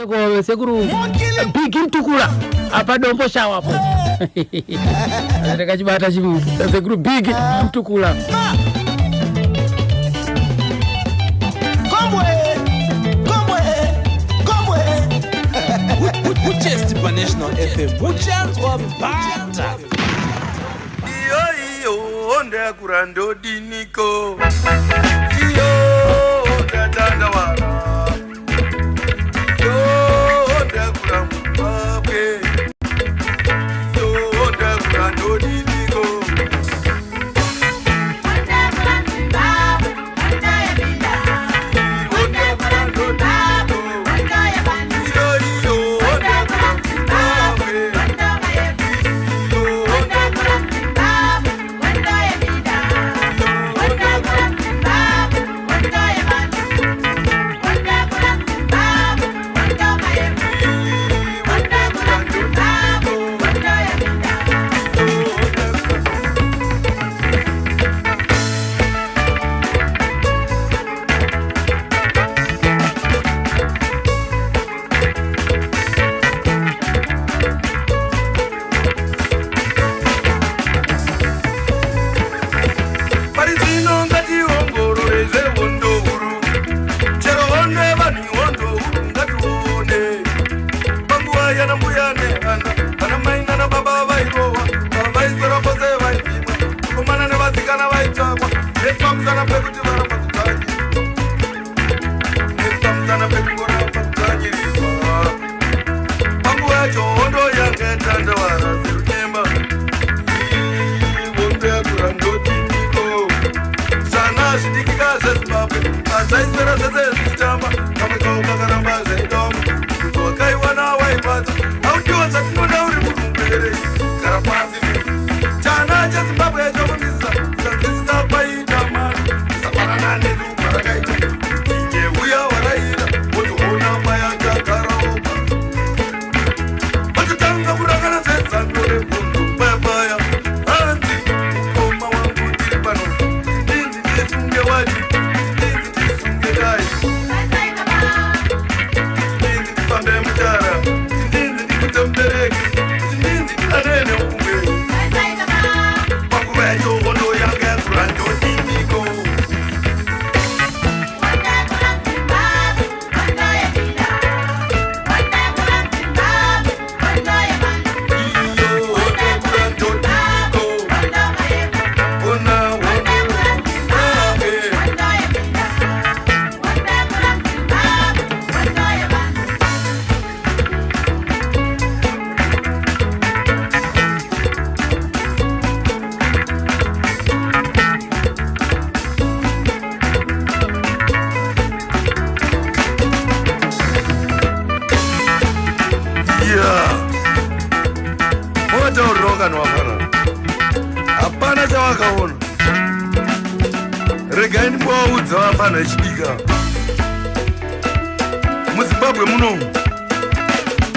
Sekuru big mtukula apa dombo shawa hapo. Nataka chibata chimu. Sekuru big mtukula. Just National FM. Bata. Iyo onda kurando diniko. Iyo dadanda wala. Iyo onda kurambabe. Iyo onda kurando diniko.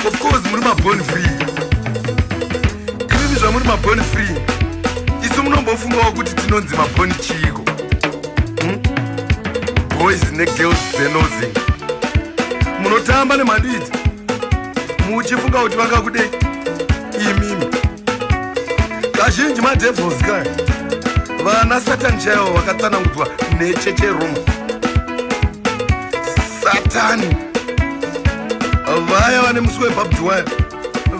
Of course, murima born free. Even if murima born free, isumu nombofunga ukuthi tinonzi maboni chiko. Boys ne girls zenozi. Munotamba ne maditi. Muchifunga kuti vakakude imimi. Kazhinji ma devils kai. Vana Satan chaiwo vakatsanangudzwa necheche room. Satani. Vaya vane muswe babdwaya.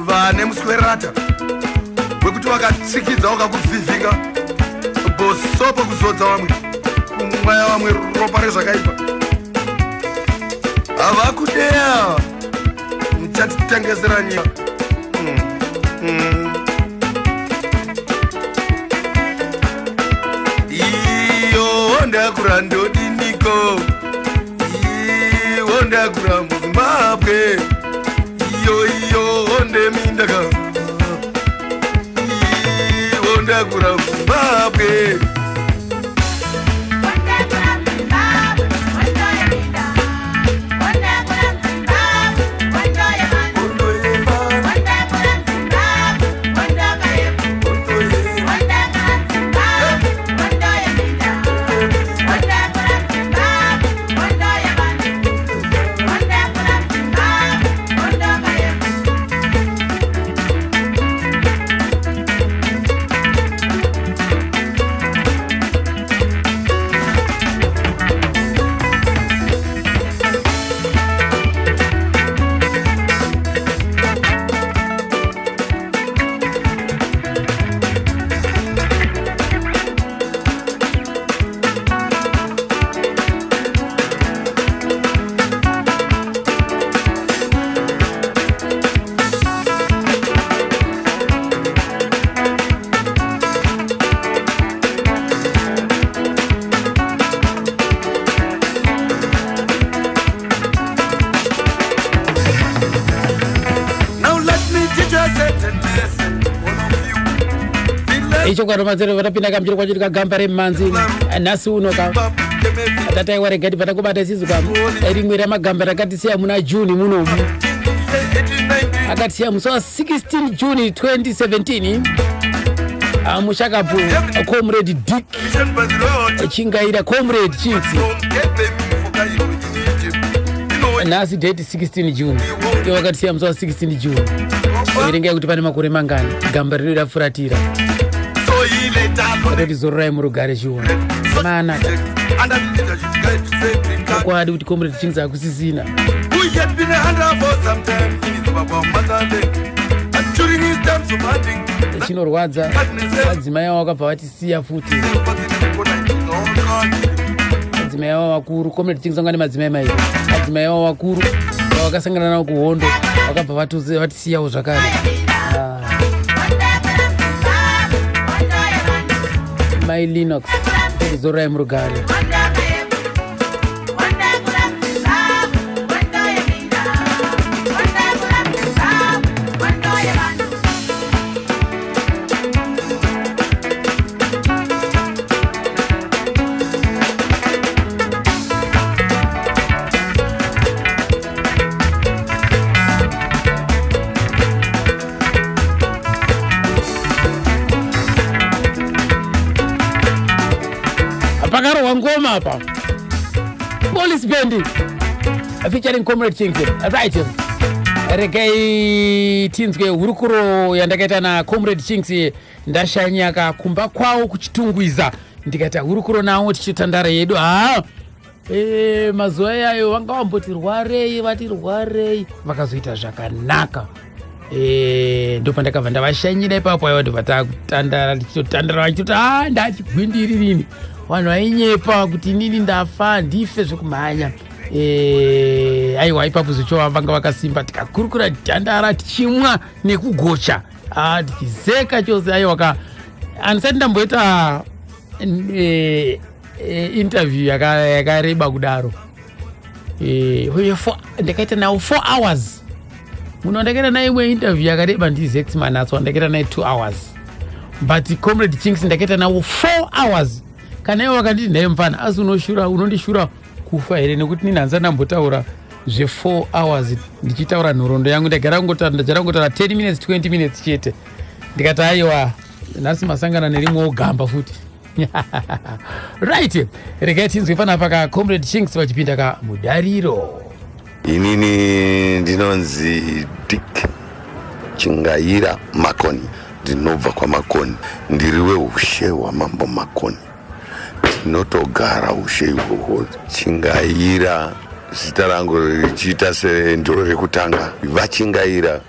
Vane muswe rata. Wekuti vakatsikidza vakakuvhivhinga. Bosopo kuzodza vamwe. Kumwaya vamwe ropa rezvakaipa. Havakudeya. Muchatitengesera nyika. Iyo ndakura ndodiniko. Iyo ndakura muZimbabwe. Iyo ndemindaka. Iyo ndakura muZimbabwe. icho kwa romazero vatapinda kamjiro kwacho tikagamba remanzi nhasi uno atata iwaregati vatakubata isisu rimwe ramagamba rakatisiya muna Juni munomu akatisiya musi wa 16 Juni 2017 mushakapu Comrade Dick Chingaira Comrade Chinks nhasi date 16 June iwo akatisiya musi wa 16 June iverengai kuti pane makore mangani gamba rinoda furatira atoti zororai murugare chiona mana kwadi kuti Comrade Chinks akusisina chinorwadza madzimai avo vakabva vatisiya futi madzimai avo vakuru Comrade Chinks anga nemadzimai mairi madzimai avo vakuru vakasangana navo kuhondo vakabva vatisiyawo zvakare mai Linux zorai murugare pakaro wangoma apa police band featuring Comrade Chinks right regai tinzwe hurukuro yandakaita na Comrade Chinks ndashanyaka kumba kwawo kuchitungwiza ndikaita hurukuro nawo tichitandara yedu mazuva yayo vanga vamboti rwarei vati rwarei vakazoita zvakanaka ndopandakabva ndavashanyira ipapo aiwa ndopataakutandara tichitotandara vachitoti ndachigwindiri rini vanhu vainyepa kuti nini ndafa ndife zvekumhanya aiwa ipapo zvichova vanga vakasimba tikakurukura tandara tichimwa nekugocha tichizeka chose aiwa andisati ndamboita interview yakareba kudaro ndakaita nawo 4 hours muno ndakaita naimwe interview yakareba ndizex manatso ndakaita naye 2 hours but Comrade Chinks ndakaita nawo 4 hours kana iwo vakanditi nhaye mfana asi unondishura kufa here nekuti nini hanza ndambotaura zve4 hours ndichitaura nhoroondo yangu ndajara kungotaura 10 minutes 20 minutes chete ndikati aiwa nhasi masangana nerimwewo gamba futi right regai tinzwe panapa ka Comrade Chinks vachipinda kamudariro. Inini ndinonzi Dick Chingaira Makoni, ndinobva kwa Makoni, ndiriwe ushe wa mambo Makoni, ndinotogara ushe ihwohwo. Chingaira zita rangu richiita sendiro rekutanga. Vachingaira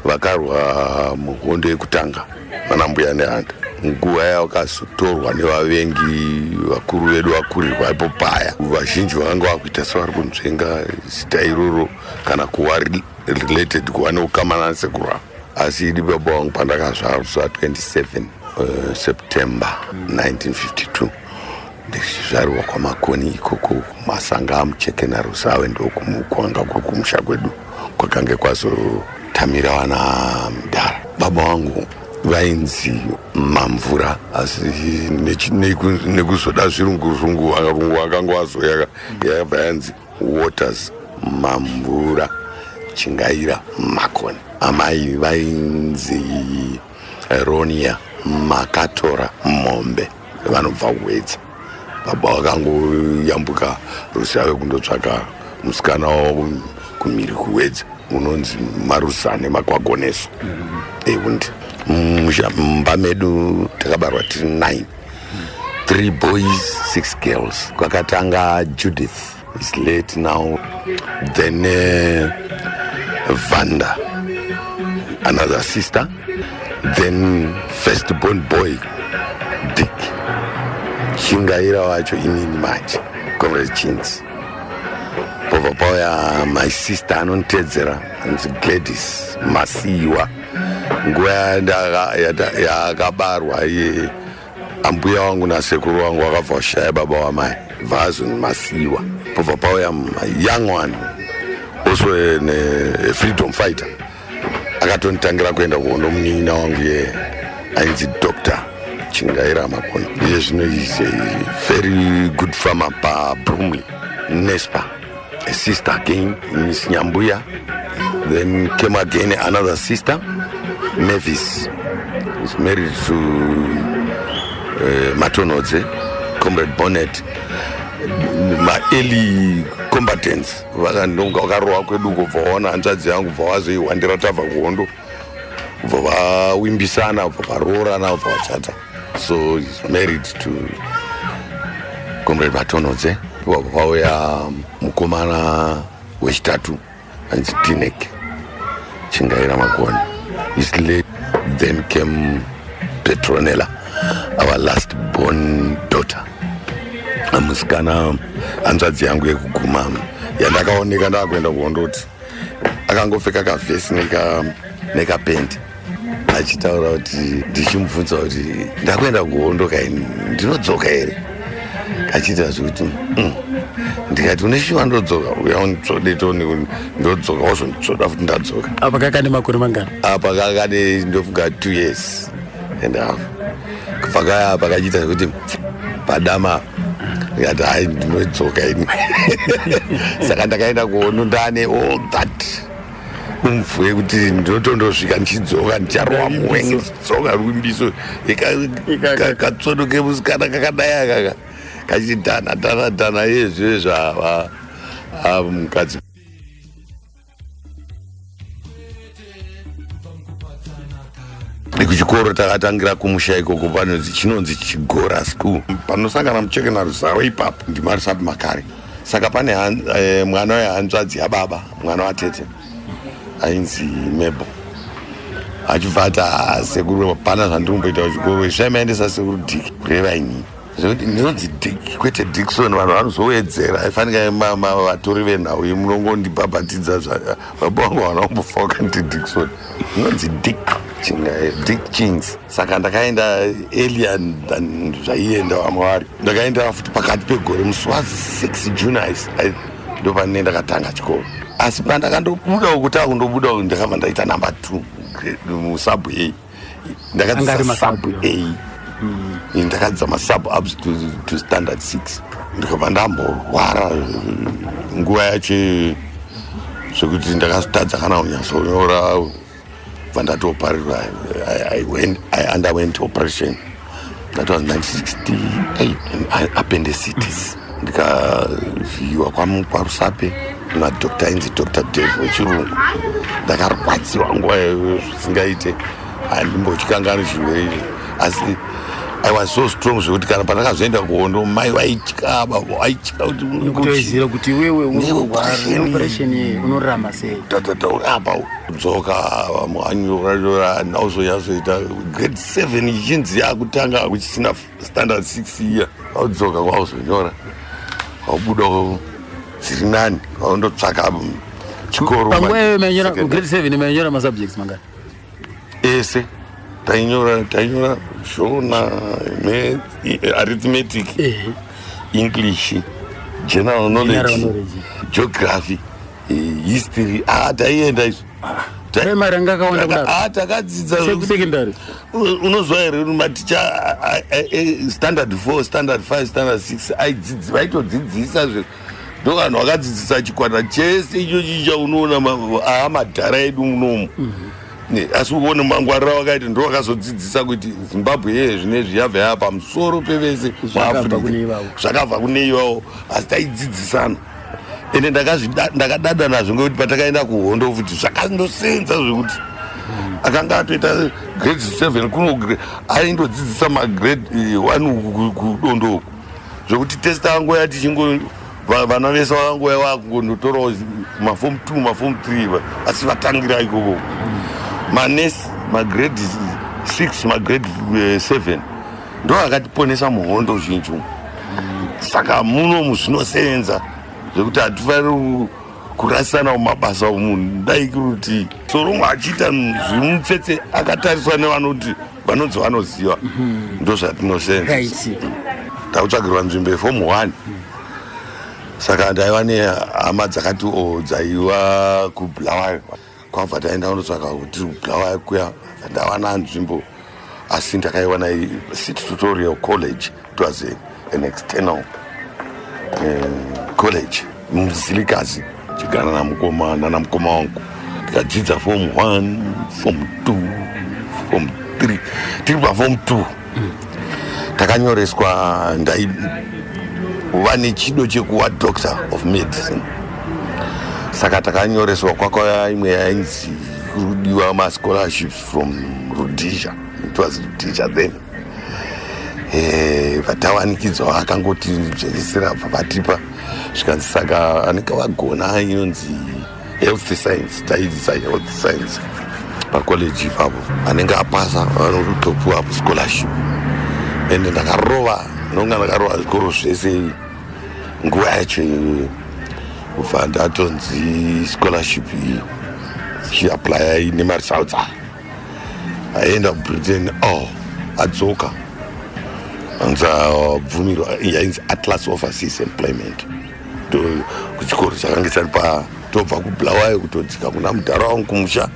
vakarwa muhondo yekutanga vanambuya nehanda. Nguva yavo vakazotorwa nevavengi vakuru vedu vakurirwa ipo paya. Vazhinji vakanga vakuita sevari kunzvenga zita iroro kana kuva related kuva neukama nasekuru avo. Asi idi baba vangu pandakazvarwa 27 September 1952 ndichizvarwa kwaMakoni ikoko masanga amuchekena Rusawe ndokwanga kuri kumusha kwedu kwakange kwazotamira vana mudhara. Baba vangu vainzi Mamvura, asi nekuzoda zvirungurungu vakanga vazoya yakabva yanzi Waters Mamvura Chingaira Makoni. Amai vainzi Ronia Makatora Mombe, vanobva Wedza. Baba vakangoyambuka Rusawe kundotsvaka musikana wavo kumhiri kuWedza unonzi Marusane Makwagoneso. Undi mumba medu takabarwa tiri 9, 3 boys 6 girls. Kwakatanga Judith is late now, then Vanda, another sister, then firstborn boy Dick Chingaira wacho inini manje Comrade Chinks. Povapauya my sister anonditedzera anzi Gladys Masiwa. Nguva yakabarwa iye ambuya wangu nasekuru wangu vakabva kushaya baba wamai vazoni Masiwa. Povapauya young one also a freedom fighter akatonditangira kuenda kuono munin'ina wangu ye ainzi Dr. Chingaira Makoni. Yes, no, he's a very good farmer pa Brumley, Nespa. A sister again, Miss Nyambuya. Then came again another sister, Mavis. Is married to Matonodze, Comrade Bonnet. My early combatants vakanonga kwedu kubvaona hanzvadzi yangu bva vazoiwandira tabva kuhondo bva vawimbisana bva varoorana bva vachata. So he's married to Comrade Matonodze. Bva vauya mukomana wechitatu anzi Tinek Chingaira Makoni. His late then came Petronella, our last born daughter. Amusikana hanzvadzi yangu yekuguma yandakaoneka ndakuenda kuhondoti akangopfeka kavhesi nekapendi achitaura kuti ndichimubvunza kuti ndakuenda kuhondo kaini ndinodzoka here achiita zvekuti ndikati une shuwa ndodzoka uya unditsodetoni ndodzoka wazonditsoda futi ndadzoka. Apa kakane makore mangani? Apa kakane ndofunga 2 years and half. Kubva kaya pakachiita zvekuti padama ndikati hai ndinodzoka ini saka ndakaenda kuhondo ndane all that umvu wekuti ndinotondosvika ndichidzoka ndicharowa muwengi ndidzoka rwimbiso katsodoke musikana kakadai akaka kachiti dhana yezvezvo mukadzi. Kuchikoro takatangira kumusha ikoko chinonzi Chigora School. Panosangana mucheke naruzaro ipapo ndimarisapi makare. Saka pane mwana wehanzvadzi yababa, mwana watete ainzi Mebo. Achibva sekuru pana zvandinomboita kuchikoro zvaimaendesa sekuru Dick kureva inini. Zvekuti ndinonzi Dick kwete Dickson, vanhu vanozowedzera aifanika vatori venhau yemunongondibhabhatidza baba vangu vanaombofa wakanti Dickson. Ndinonzi Dick Dick Chings. Saka ndakaenda earlier than zvaienda vamwe vari. Ndakaenda futi pakati pegore musi wa6 June ndo pane ndakatanga chikoro. Asi pandakandobuda kutanga kundobuda ndakabva ndaita number 2 musub A. Ndakadzisa sub A. Ndakadzisa masub ups to standard 6. Ndikabva ndamborwara nguva yacho zvekuti ndakazotadza kana kunyasonyora. I underwent operation. That was 1968. Appendicitis. Ndikavhiyiwa kwaRusape naDr. Inzi Dr. Dave wechirungu. Ndakarwadziwa nguva zvisingaite. Handimbotyangani zvirwere izvi. Asi I was so strong zvekuti kana pandakazoenda kuhondo mai vaitya, baba vaitya kuti unokutoziva kuti wewe operation ye unorarama sei. Apa kudzoka muhanyora nauzoyazoita grade 7 ichinzi yakutanga kuchisina standard 6 year. Waudzoka kwauzonyora waubuda zviri nani waundotsvaka chikoro. Panguva iyoyo manyora grade 7 manyora masubjects mangani? Ese tainyora shona, arithmetic, English, general knowledge, geography, history. Taienda izvo. Primary ngakaona kudaro. Takadzidza secondary. Unozwa here maticha standard 4, standard 5, standard 6 vaitodzidzisa zve. Ndokanhu vakadzidzisa chikwata chese ichochi chaunoona amadhara edu munomu. Asi uone mangwarira wakaiti ndo wakazodzidzisa kuti Zimbabwe yeye zvinezvi yabva yapa pamusoro pevese muAfrica zvakabva kune ivavo, asi taidzidzisana. Ende ndakadada nazvo ngekuti patakaenda kuhondo futi zvakandosenza zvekuti akanga atoita grade 7 kuno aindodzidzisa magrade 1 kudondo uku zvokuti test yangu yati chingo vana vese vakangoya vakungotorawo maform 2 maform 3 asi vatangira ikoko. Manesi magrade 6 magrade 7 ndo akatiponesa muhondo zhinji. Saka muno zvinosenza zvekuti hatifaniri kurasana mumabasa omunhu. Dai kuti soromwe achiita zvimutsetse akatariswa nevanoti vanonzi vanoziva ndo zvatinosenza. Takutsvagirwa nzvimbo yeform 1. Saka ndaiva nehama dzakati dzaiva kuBulawayo. Kwabva taenda kundotsvaka kuti Bulawayo kuya ndawana nzvimbo asi ndakaiwana City Tutorial College. It was an external college muzilikazi chigara namukoma wangu tikadzidza form 1 form 2 form 3 tiri paform 2 takanyoreswa ndaiva nechido chekuva doctor of medicine. Saka takanyoreswa kwakauya imwe yainzi kudiwa mascholarships from Rhodesia. It was Rhodesia then. Vatawanikidzwa vakangoti zvekisira vatipa zvikanzi saka anenge vagona inonzi health science, taidzisa health science pacollege ipapo, anenge apasa vanotopuwa scholarship. Ende ndakarova nonga ndakarova zvikoro zvese nguva yacho kubva ndatonzi scholarship iyi chiaplya nemaresults aenda kubritain. Adzoka anza bvumirwa yainzi Atlas Overseas Employment kuchikoro chakange chari tobva kuBulawayo kutodzika kuna mudhara wangu kumusha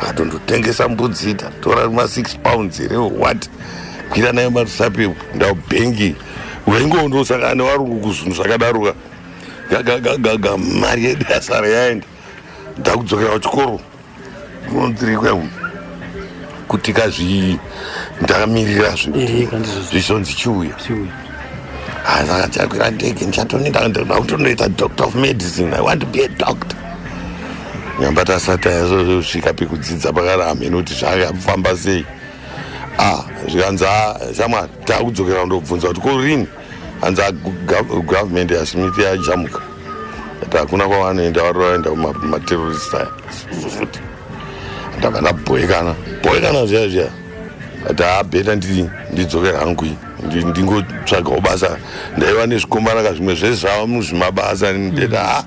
atondotengesa mbudzi tatora ma6 pounds what kwira nayo marusape ndabhengi waingondosangana nevarungu kuzvinhu zvakadaroka gaga mari yedu yasara yaenda ndakudzokera kuchikoro kunonzirikwe kuti ndakamirira zvizonzi chiuya saka chakwira ndege ndakutondoita doctor of medicine. I want to be a doctor. Nyamba tasati yazosvika pekudzidza pakaramba inoti zvakafamba sei. Zvikanzi shamwari takudzokera kundobvunza kuti korini hanzi government yaSmith yajamuka kuti hakuna kwavanoenda varoenda kumaterrorist aya. Futi ndabva ndabhoekana zviya kuti bheta ndidzokera hangu ndingotsvagawo basa. Ndaiva nezvikomaraka zvimwe zvezvava muzvimabasa ndeta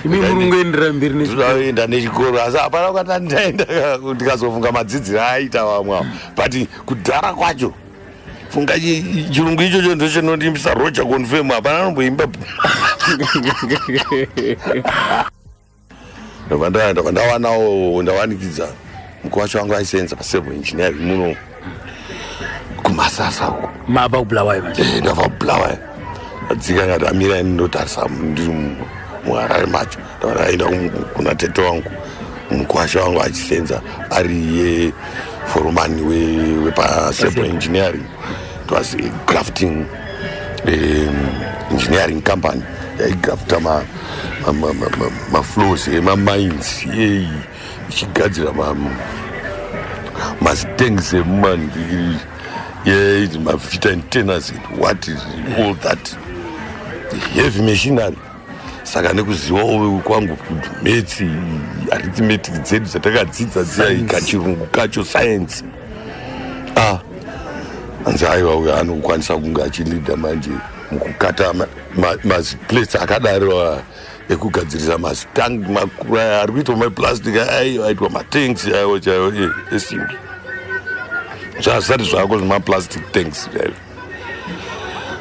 ndinoenda nechikoro asi hapana kukata ndaenda ndikazofunga madzidziro aita vamwe but kudhara kwacho funga chirungu ichocho ndo chinondimbisa Roger Confirm hapana anomboimba. Ndawanikidza mukuru wacho wangu aisenza pacivil engineering muno kumasasa uko maba kuBulawayo manje. Ndabva kuBulawayo adzika ngati amira ndinotarisa ndiri muHarare macho ndaenda kuna tete wangu mukuru wacho wangu achisenza ari foromani wepacivil engineering. It was a grafting engineering company yaigrafta mafloors emamines ichigadzira mastanks emumandi mafita antennas and what is all that heavy machinery. Saka nekuzivawo kwangu metsi arithmetic dzedu dzatakadzidza dziya kachirungu kacho science anzi aiwa uyo anokwanisa kunge achilida manje mukukata maplates akadaro ekugadzirisa mastank makuru aya ari kuitwa maplastic aiwa aitwa matanks aiwo chaiwo esimbi zvazvisati zvako zvemaplastic tanks.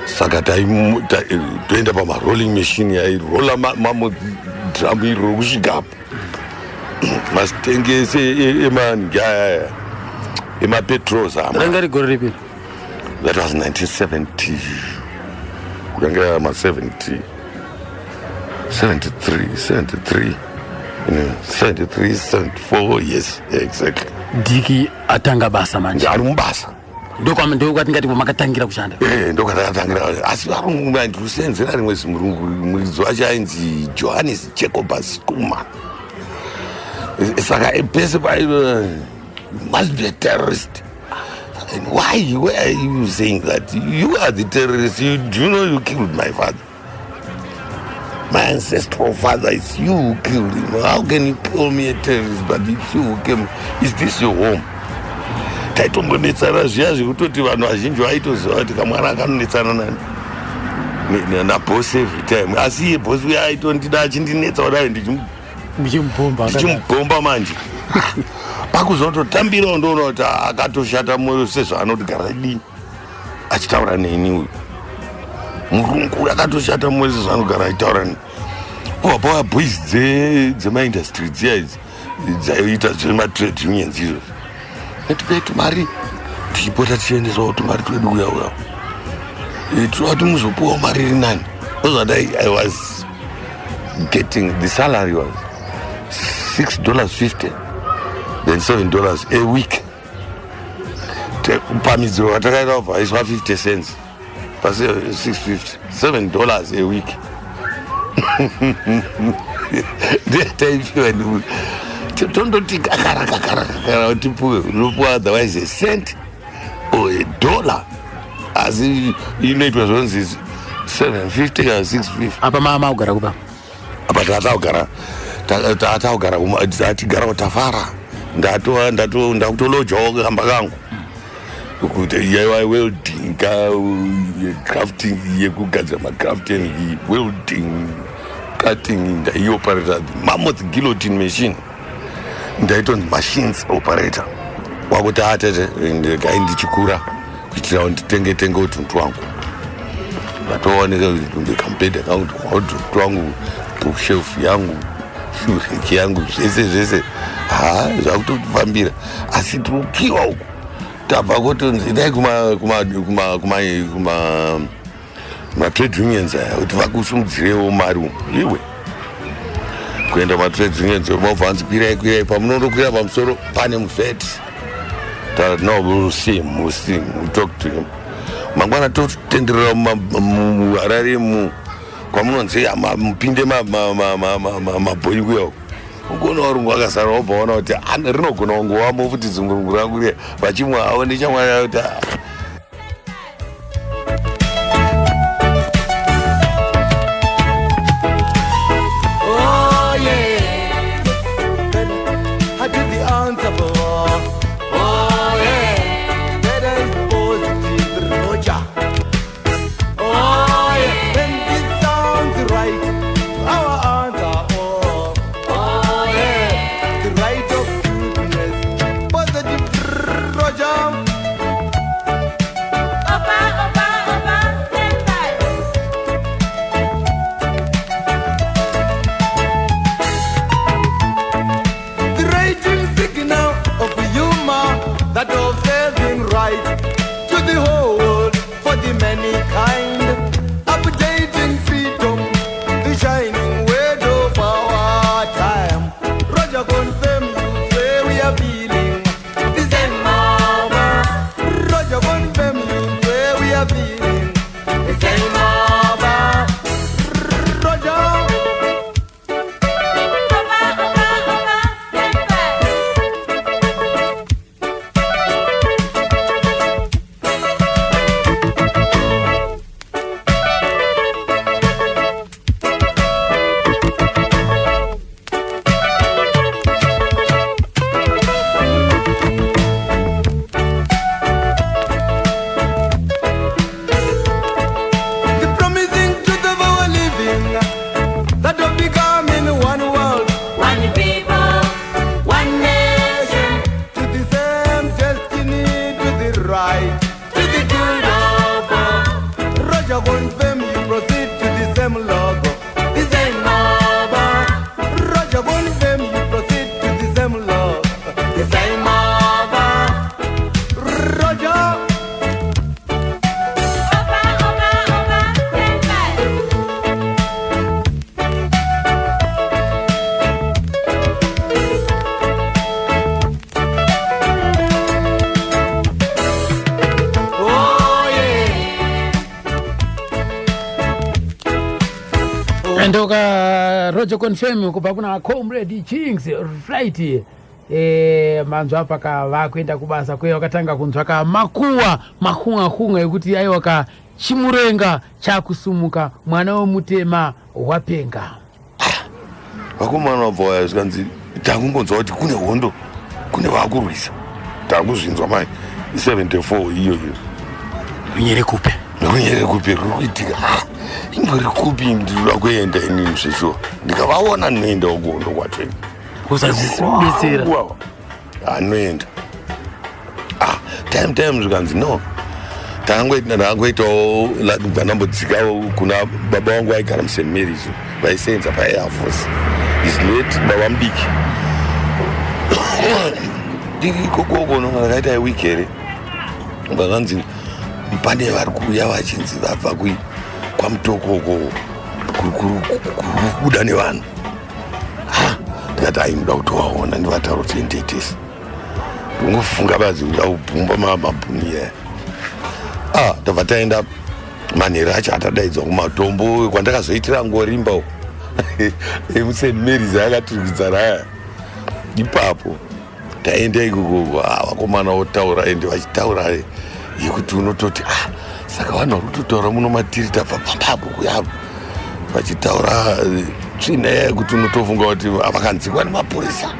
Saka toenda pamarolling machine yairola mamodhiramu iri rokusvikapo masitengese emapetrols ranga rigore ripi? That was 1970 kurangira ma73 74. Yes, exactly. Diki atanga basa manje ari mubasa ndokatingati makatangira kushanda. Ndokatakatangira asi varungu ndikusenzera rimwe zimurungu muridzi wacho ainzi Johannes Jacobus Kuhlman. Saka pese paino must be a terrorist. And why are you saying that? You are the terrorist. Do you know you killed my father? My ancestral father, it's you who killed him. How can you call me a terrorist but it's you who came? Is this your home? Taitongonetsana zviya zvekutoti vanhu vazhinji vaitoziva kuti kamwana akanonetsana nabhosi every time. Asi iye bhosi uya aitondida achindinetsa kudai ndichimubhomba manje. Pakuzototambirawo ndoona kuti akatoshata mwoyo sezvaanoti gara dini achitaura neni uyu murungu akatoshata mwoyo sezvaanogara achitaura neni. Kubva boys dzemaindustry dziya idzi dzaiita zvematrade unions izvo. Petipeti mari tichipota tichiendesawo tumari twedu uya tinoti muzopuwawo mari iri nani. Those what I was getting, the salary was $6.50, then $7 a week. Pamidziro watakaita kubva iswa 50 cents pasi 650, $7 a week. Tondoti kakara tipuwe unopuwa otherwise a cent or a dollar, asi inoitwa zvonzi 750 kana 650. apa mama ugara kupa apa taataugara atigara tafara ndakutolojawo kamba kangu kuti yaiwa welding crafting yekugadzira macrafting welding cutting ndaioperata mammoth guillotine machine ndaitonzi machines operator wakuti atete ndegai ndichikura kuitira nditenge utuntu wangu ndatooneka ndikambhedha kangu wardrobe wangu bookshelf yangu shureki yangu zvese zvakutofambira asi tirukiwa uku tabva kutonzi idai kuma-trade unions aya kuti vakusimudzirewo mari iwe kuenda ma-trade unions mabvanzi kwirai pamunondokwira pamusoro pane mufeti taati no we'll talk to him mangwana totenderera muharare kwamunonzi mupinde mabhonyi kuyawo ugoona varungu akasara wabva waona kuti rinogona kungowamo futi zungurungu rangu riya vachimwa avo nechamwari kuti ndoka rojo confirm kubva kuna comrade Kings flight manzwa apaka vakuenda kubasa kwe wakatanga kunzwaka mahunga ekuti aiwaka chimurenga chakusumuka mwana womutema wapenga vakomana vabva waya zvikanzi takungonzwa kuti kune hondo kune vakurwisa takuzvinzwa mai 74 iyoyo unyere kupe riri kuitika ingori kupi ndinoda kuenda inini zveshuwa ndikavaona ndinoenda ugondo kwatweni usazvisibetsera anoenda time zvikanzi no takangoitawo bva ndambodzikawo kuna baba wangu aigara muSt Mary's vaisenza paair force is late baba mudiki ndiri ikokoko nonga ndakaita iwiki here vakanzi pane vari kuuya vachinzi vabva kwamutokoko kuda nevanhu. Ndikati ainoda kutovaona ndivataura kuti endeitesi ndingofunga bazi ndakubhumba mabhuni aya. Tabva taenda manhero acho atadaidzwa kumatombo kwandakazoitira ngorimba emuseni Mary's akaturikidzana aya. Ipapo taenda ikoko vakomana votaura ende vachitaura yekuti unototi saka vanhu vari kutotaura muno matiri tabva pambabhuku yavo vachitaura tsvina yekuti unotofunga kuti vakanzikwa nemapurisa,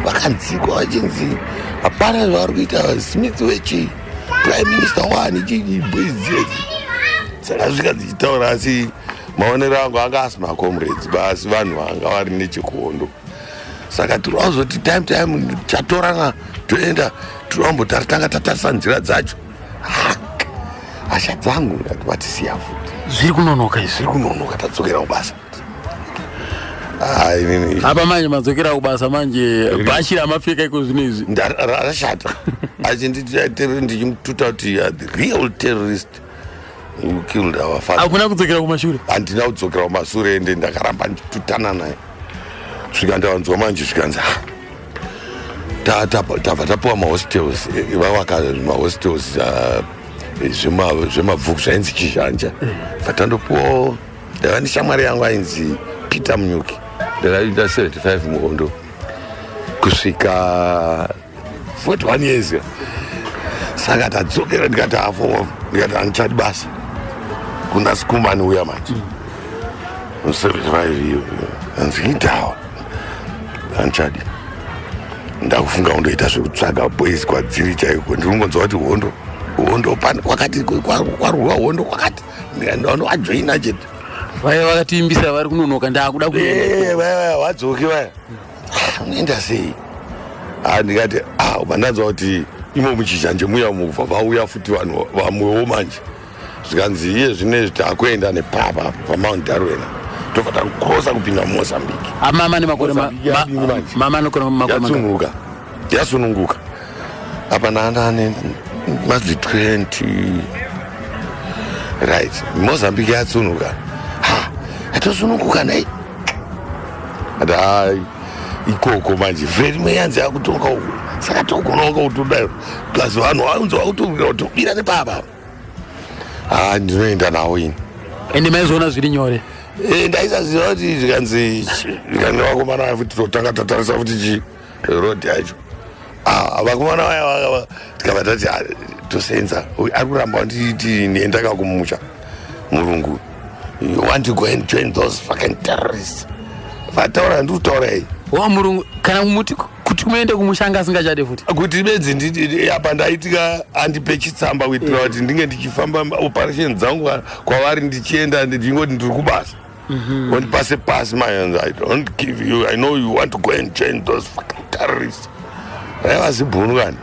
vakanzikwa vachinzi hapana zvavari kuita Smith wechi prime minister wani chiibwezezi. Saka zvikanzi chitaura asi maonero angu anga asi macomrades basi vanhu vanga vari nechekuhondo. Saka tiri wazoti time chatorana toenda tinombotari tanga tatarisa nzira dzacho. Hasha dzangu ndati vatisiya futi zviri kunonoka izvi. zviri kunonoka tadzokera kubasa. Apa manje madzokera kubasa manje bhashi ramapfeka iko zvino izvi rashata. Asi ndichimututa kuti the real terrorist who killed our father. hakuna kudzokera kumashure. Handina kudzokera kumashure ende ndakaramba ndichitutana naye svika ndavanzwa manje zvikanzi tabva tapuwa mahostels vavaka mahostels zvemabvuku zvainzi chizhanja. Vatandopuwawo ndava neshamwari yangu ainzi Peter Munyuki ndakaita 75 muhondo kusvika 41 years. Saka tadzokera ndikati ndikati handichadi basa kuna sikumani uya manje 75 iyo anzi indawa handichadi ndakufunga kundoita zvekutsvaga boys kwadziri chaiko. Ndiringonzwa kuti hondo pani kwakati kwarurwa hondo kwakati ndinoajoina chete vaya vakatiimbisa vari kunonoka ndakuda vaya vadzoki vaya unoenda sei. Ndikati mandanzwa kuti imo muchizhanje muya mubva vauya futi vanhu vamwewo manje zvikanzi iye zvinezvi takuenda nepapa pamount Darwin tobva takucrosa kupinda mumozambique. mama nemakore mama nokona yasununguka apa naandane must be 20 right. Mozambique yatsunuka atosununguka nei ati hai ikoko manje vheri meyanzi yakutoka uku saka togonoka kutodayo plus vanhu vaunzwa kutobira nepapa. Ndinoenda nawo ini ende maizoona zviri nyore. Ndaisaziva kuti zvikanzi vakomana vaya futi totanga tatarisa futi road yacho. Vakomana vaya tikabva tati tosenza ari kuramba nditi ndiendaka kumusha murungu. You want to go and join those fucking terrorists. Vataura ndikutaurai murungu kana muti kuti muende kumushanga asingachade futi kuti bedzi apa ndaitika andipe chitsamba kuitira kuti ndinge ndichifamba operation dzangu kwavari ndichienda ndingoti ndiri kubasa. Ondipase pasi mayanza I don't give you. I know you want to go and join those fucking terrorists. Raiva zibhunukani.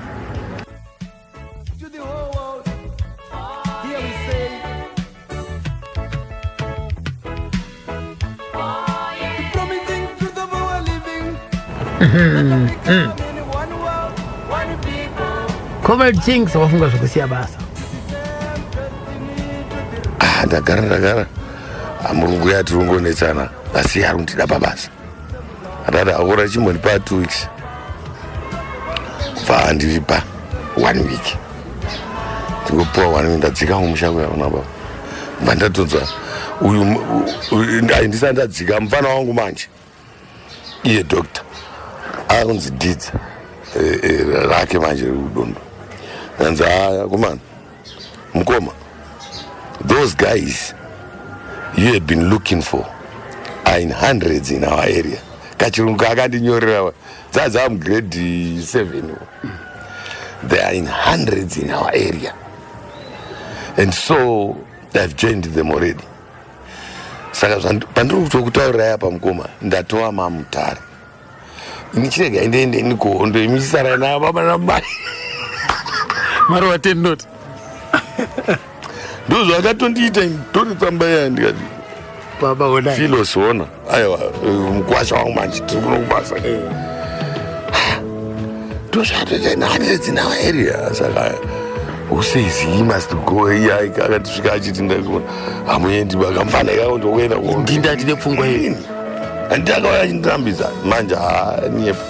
Comrade Jinx wafunga zvokusiya basa. Ndagara murungu yati rungonetsana asi yari kundida pabasa. Adada akora chimbondipa 2 weeks kubva andiripa 1 week ndingopuwa 1 week ndadzika mumusha kuyavona baba kubva ndatonzwa uyu ndisati ndadzika mufana wangu manje iye doctor akunzi Didza rake manje rudondo ndanzi komana mukoma those guys you have been looking for are in hundreds in our area. Kachirungu akandinyorera dzadza grade 7. They are in hundreds in our area and so they've joined them already. Saka pandiri kutokutaurira apa mukoma ndatoa mamutare nichirega ndiende nikuhondo imisara na baba na mai mari wa 10 not ndozo akatondiita ndori tsamba ya ndikati baba ona filos ona aiwa mkwasha wangu manje tiri kuno kubasa ndosvatoita hundreds in our area. Saka who says he must go here akatisvika achiti hamuendi vakamfana ikaondokuenda ndindati nepfungwa iyi andakauya achindirambidza manje niepo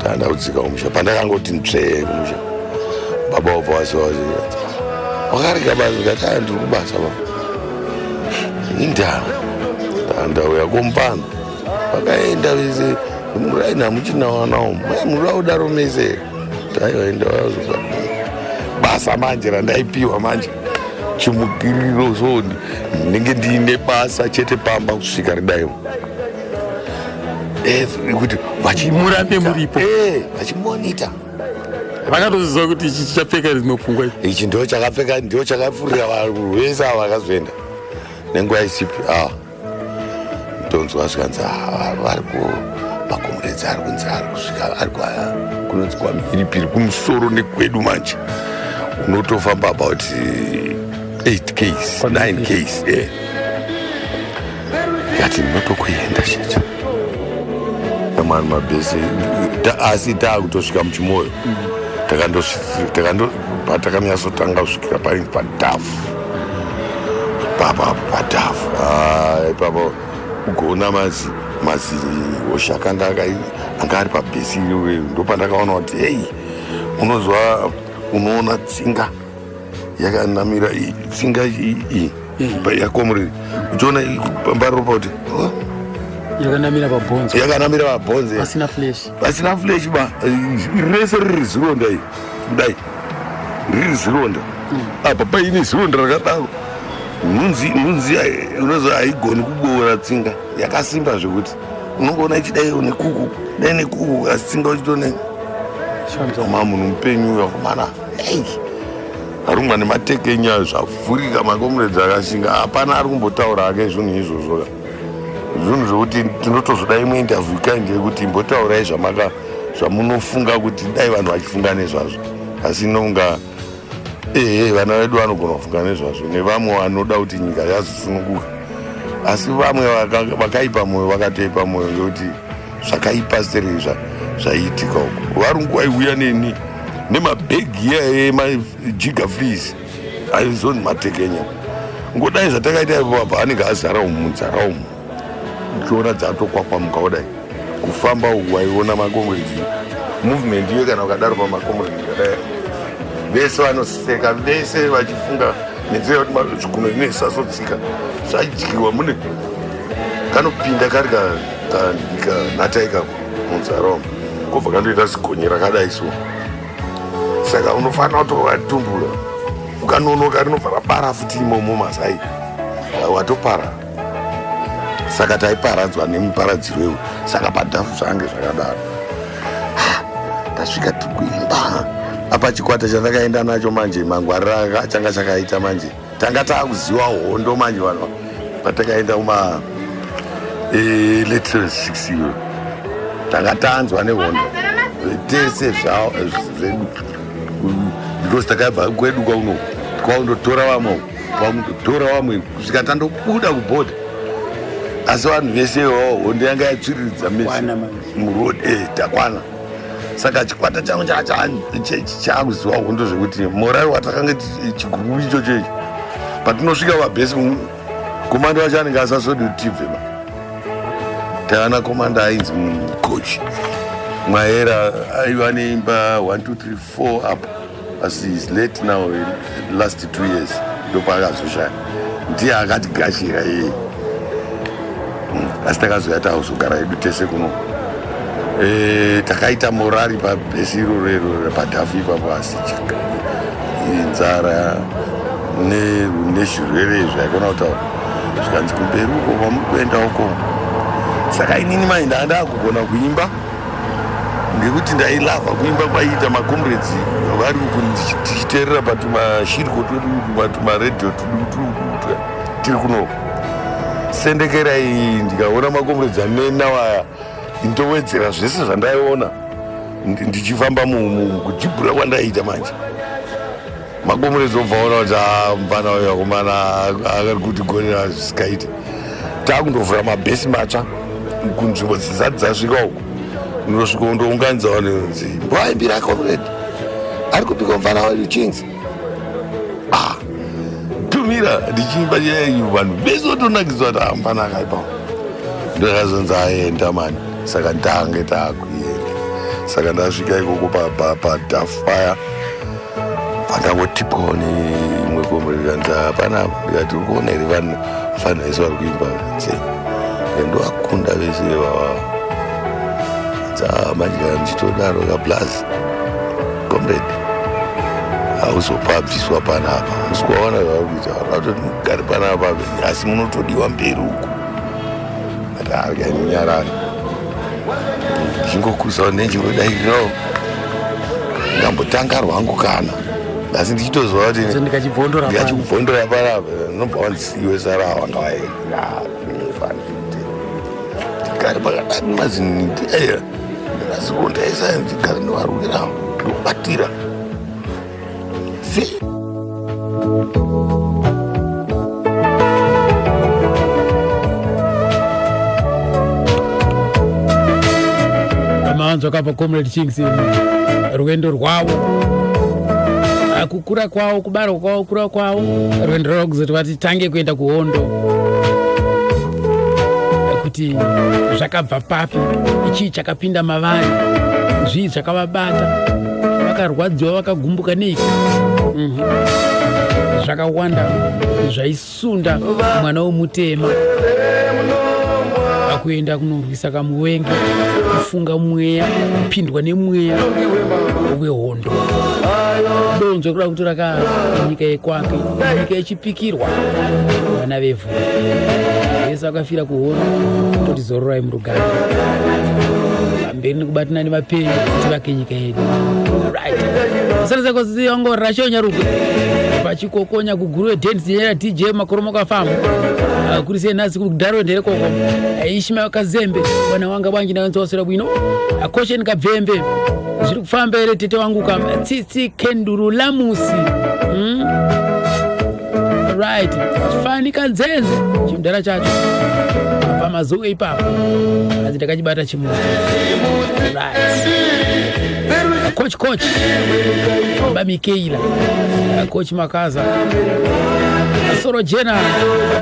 tanda kudzika kumusha pandakangoti ntsvee kumusha baba wabva wasiwa wakarega basa ukati aya ndiri kubasa baba indaro ndandauya kompano vakaenda vese muraini hamuchinawanawo muri kudaro mese taivaenda vazoba basa manje randaipiwa manje chimukiriro so ndinenge ndiine basa chete pamba kusvika ridaimo kuti murambe muripo vachimonita vakatoziva kuti ichi chichapfeka rinopfungwa ichi ndo chakapfeka ndo chakapfurira vanhu vese ava vakazoenda nenguva isipi mutonzi wasvikanzi vari makomuredzi ari kunzi ari kusvika ari kunonzi kwamhiripiri kumusoro nekwedu manje unotofamba about 8 case 9 case yati ndinotokuenda shecha mani mabhesi asi taakutosvika muchimoyo patakanyasotanga kusvikira painzi padhafu ipapo padhafu ipapo ugoona mazihosha akanga ari pabhesi iyoyo ndopandakaona kuti hei unozwa unoona tsinga yakanamira tsinga iyi yakomuriri uchiona pambaropa kuti yakanamira pabhonzo pasina flesh ba rese riri zironda iyi kudai riri zironda apa paine zironda rakadaro nhunzi unozva haigoni kuboora tsinga yakasimba zvekuti unongoona ichidaiwo nekuku dai nekuku asi tsinga uchitone mamunhu mupenyu yakomana arumwa nemateke enyaya zvavhurika makomuredzi akashinga hapana ari kumbotaura ake zvinhu izvozvo zvinhu zvokuti tinotozodai muinterview kainge kuti imbotaurai zvamunofunga kuti dai vanhu vachifunga nezvazvo asi inonga vana vedu vanogona kufunga nezvazvo nevamwe vanoda kuti nyika yazosununguka asi vamwe vakaipa mwoyo vakatoipa mwoyo ngekuti zvakaipa serei zvaiitika uko varungu vaiuya nemabhegi emajiga fees aizonzi matekenya ngodai zvatakaita ipoapa anenge azara munzara umu uchiona dzatokwakwamka kudai kufamba uku waiona makomuredzi movement iyo kana ukadaro pamakomuredzi kadai vese vanoseka vese vachifunga nenzira kuti zvigunwe zvinesasotsika zvadyiwa mune kanopinda kari kanataika munzara umu kobva kandoita zigonye rakadai so saka unofanira kutovatumbura ukanonoka rinobva rabara futi imomo mazai watopara saka taiparadzwa nemuparadziro wewu saka padhafu zvange zvakadaro tasvika tikuimba apa chikwata chandakaenda nacho manje mangwarira achanga chakaita manje tanga taakuziva hondo manje vanhu patakaenda kuma letters 6 iyo tanga taanzwa nehondo tese zvedu because takabva kwedu kwaundotora vamwe kusvika tandobuda kubhodha asi vanhu vese hondo yanga yatsviriridza mesi murodi takwana saka chikwata changu chaakuziva hondo zvekuti morari watakanga chiguru ichocho icho patinosvika pabhesi komanda wacho anenge asasodi kuti tibvema taana komanda ainzi coach mwaera aiva neimba 1 2 3 4 up as he is late now last 2 years ndopaakazoshaya ndiye akatigashira yeye asi takazoya tauzogara edu tese kuno takaita morari pabhesi irorero padhafu ipapo asi inzara nezvirwere zvaikona kutaura zvikanzi kumberi uko kwamuri kuenda uko saka inini mai ndanda kugona kuimba ngekuti ndailavha kuimba kwaiita makomredzi vari uku tichiteerera patumashiriko twedu patumaredhio tiri kuno sendekerai ndikaona makomredzi anenawaya ndowedzera zvese zvandaiona ndichifamba kuchibhura kwandaiita manje makomredzi obvaona kuti mvana uyo akomana akari kuti gonera zvisikaite taakundovhura mabhesi matsva kunzvimbo dzisati dzasvika uku unosvika undounganidzwa vanhu nzi mbowaimbira comrade ari kupika mufana wedu chinzi ndichikwira ndichimba vanhu vese votonakiswa kuti hamufana akaipawo ndakazonzi aenda mani saka ndange taakuenda saka ndasvika ikoko padaf paya pandangotipwawo neimwe kombekanza hapana ndikati uri kuona here vanhu fana vese vari kuimba sei ndoakunda vese vava manje ndichitodaro kablazi comrade hauzopabviswa panapa musikuwaona vakuita vatoti mugari panapa asi munotodiwa mberi uku ati akanyarara ndichingokusawo nenjingodairirawo ndambotanga rwangu kana asi ndichitozwa kuti ndikachibvondora panapa nobva wanzisiwe sara wanga waenda ndikari pakadani maziniti eya ndakazikondaisa ndigari nevarwira ndobatira amanzwa kapa comrade Chinks rwendo rwavo kukura kwavo kubarwa kwavo kukura kwavo rwendo rwavo kuzoti vatitange kuenda kuhondo kuti zvakabva papi ichii chakapinda mavari zvii zvakavabata vakarwadziwa vakagumbuka neiki zvakawanda zvaisunda mwana womutema akuenda kunorwisa kamuvengi kufunga mweya kupindwa nemweya wehondo donzvo kuda kutora nyika yekwake nyika yechipikirwa vana vevhu vese vakafira kuhondo toti zororai murugare mberi nekubatana nemapenyu kuti vake nyika yedu sarasakosiyongorora shonyarugwe pachikokonya kuguru dhenzi yera dj makoromo kafamba kuri senhasi kudharo nderekoko ishima kazembe wana wanga wangi nawanzosera bwino akosheni kabvembe zviri kufamba ere tete wangu kama tsitsi kenduru lamusi right fani kanzenze chimdara chacho pamazuwe ipapo asi ndakachibata chimuti right coach baba Mikeila coach Makaza Soro Jena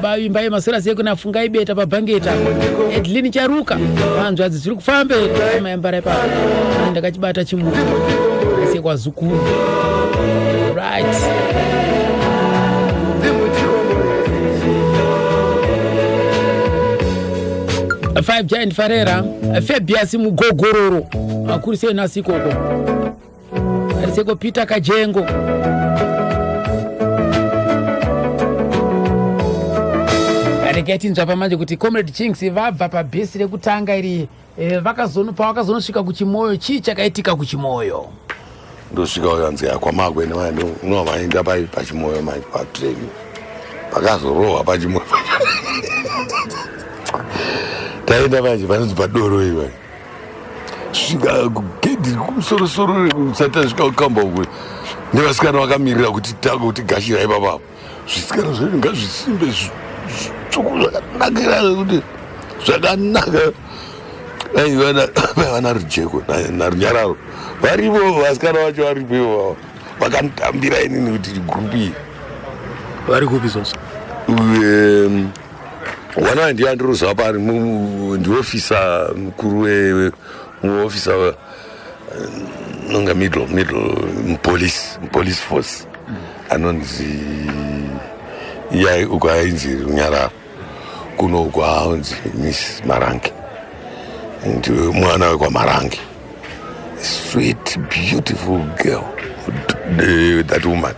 baba imbai masira siye kuna funga ibeta pabangeta Edlini Charuka manzo aziri kufambe kama yambara pa ndakachibata chimuti siye kwa zukuru right Five Giant Farera Fabiasi Mugogororo akurise nasikoko ariseko Peter Kajengo areketinzva pamanje kuti comrade Chinks vabva pabhesi rekutanga iri pavakazonosvika kuchimoyo chii chakaitika kuchimoyo ndosvika uyanzi yakwamagwe unovaenda pachimoyo patreni pakazorohwa pachimoyo taenda manje panonzi padoro iva svika kugedhi kumusoro usati asvika kukamba ukwe nevasikana vakamirira kuti tange kuti gashira ipapapo zvisikana zvedu ngazvisimbe zvitsvuku zvakanakira kuti zvakanaka vana rujeko narunyararo varipo vasikana vacho varipo ivo vakanditambira inini kuti gurupu iyi vari kupi zvozvo wana ndiyandiruziva pari ndiofisa mukuru muofisa nonga middle police force anonzi iyai uko ainzi runyararo kuno uko aunzi Miss Marangi mwana wekwaMarangi sweet beautiful girl that woman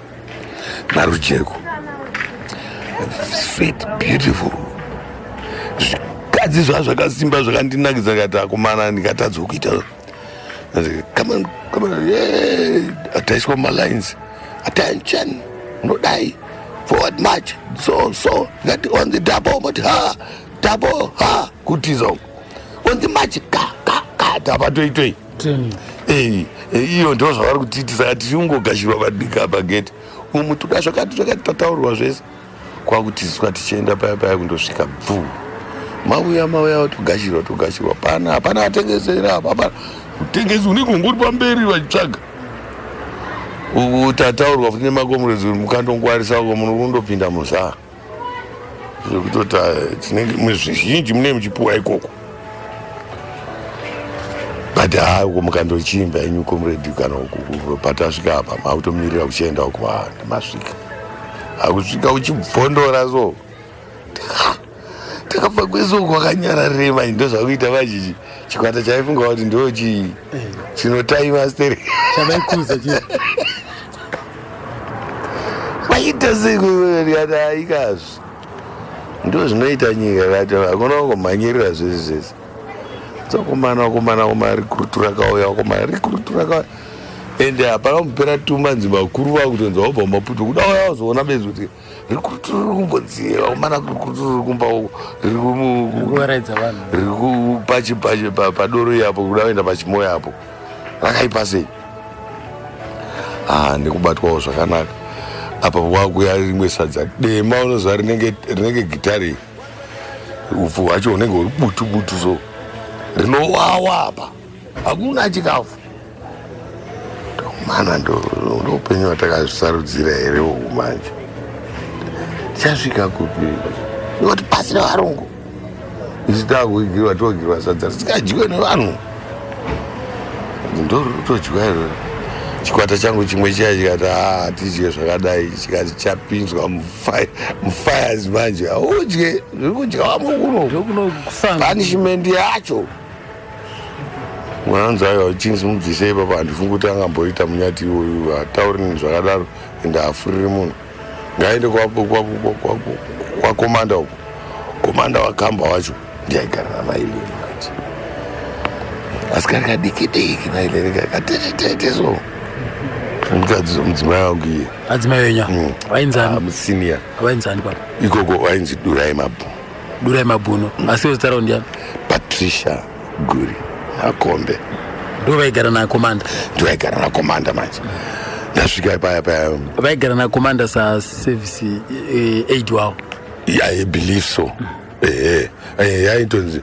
narujeko sweet beautiful zvikadzi zvazvakasimba zvakandinakidza kati akomana ndikatadza kuita come on ataiswa malines attention unodai forward march so ngati on the double but double kutiza on the march ka tapatoitoi iyo ndo zvavari kutiti saka tichingogashirwa padika pageti umu toda zvakati tataurwa zvese kwakutiziswa tichienda paya kundosvika bvu mauya togashirwa hapana atengesera hapana utengesi unenge ungori pamberi vachitsvaga utataurwa futi nemakomurezi kuti mukandongwarisa ko munhu kundopinda muzaa zvekutoti tinenge muzvizhinji mune muchipuwa ikoko but ko mukandochimba inyu komuredi kana patasvika apa makutomirira kuchienda uko masvika akusvika uchibvondora so takabva kwesoko kwakanyararema ndo zvakuita vazhinji chikwata chaifunga kuti ndo chinotaima steri chavaikuza chi vaita seikazvi ndo zvinoita nyika kati hakuna kumhanyirira zvese zvese tsokomana rikurutura kauya ende hapana mupera tuma nzima vakuru vakutonza wabva mumaputo kuda uya wazoona bedzi kuti rikurutura riri kumbonziva kumana rikurutura riri kumba kuvaraidza vanhu riri padoro yapo kuda kuenda pachimoyo yapo rakaipa sei ndikubatwawo zvakanaka apa wakuya rimwe sadza dema unoziva rinenge gitari upfu hwacho unenge uri butu so rinowawa apa hakuna chikafu mana ndoupenyu watakazvisarudzira here ukumanje tichasvika kupi nekuti pasina varungu isi takuigirwa togirwa sadza risikadyiwe nevanhu ndorutodyiwa iroro chikwata changu chimwe chiya chikati hatidye zvakadai chikati chapinzwa mufires manje haudye zviri kudya vamukuno punishment yacho mwananzi ayo uchinzi mubvise ipapa handifungi kuti angamboita munyati iwoyu hataurini zvakadaro ende hafuriri munhu ngaende kwakomanda uko komanda wakamba wacho ndiaigara namaileri manje asi kari kadiki maileri kakatetete so mukadzi mudzimai wangu iye adzimai wenya wainzani musiniya wainzani papa ikoko wainzi durai mabhuno asi wezitarawo ndiani Patricia Guri akombe ndo vaigara nakomanda ndovaigara nakomanda manje ndasvika paya vaigara nakomanda saservice aid wavo I believe so yaitonzi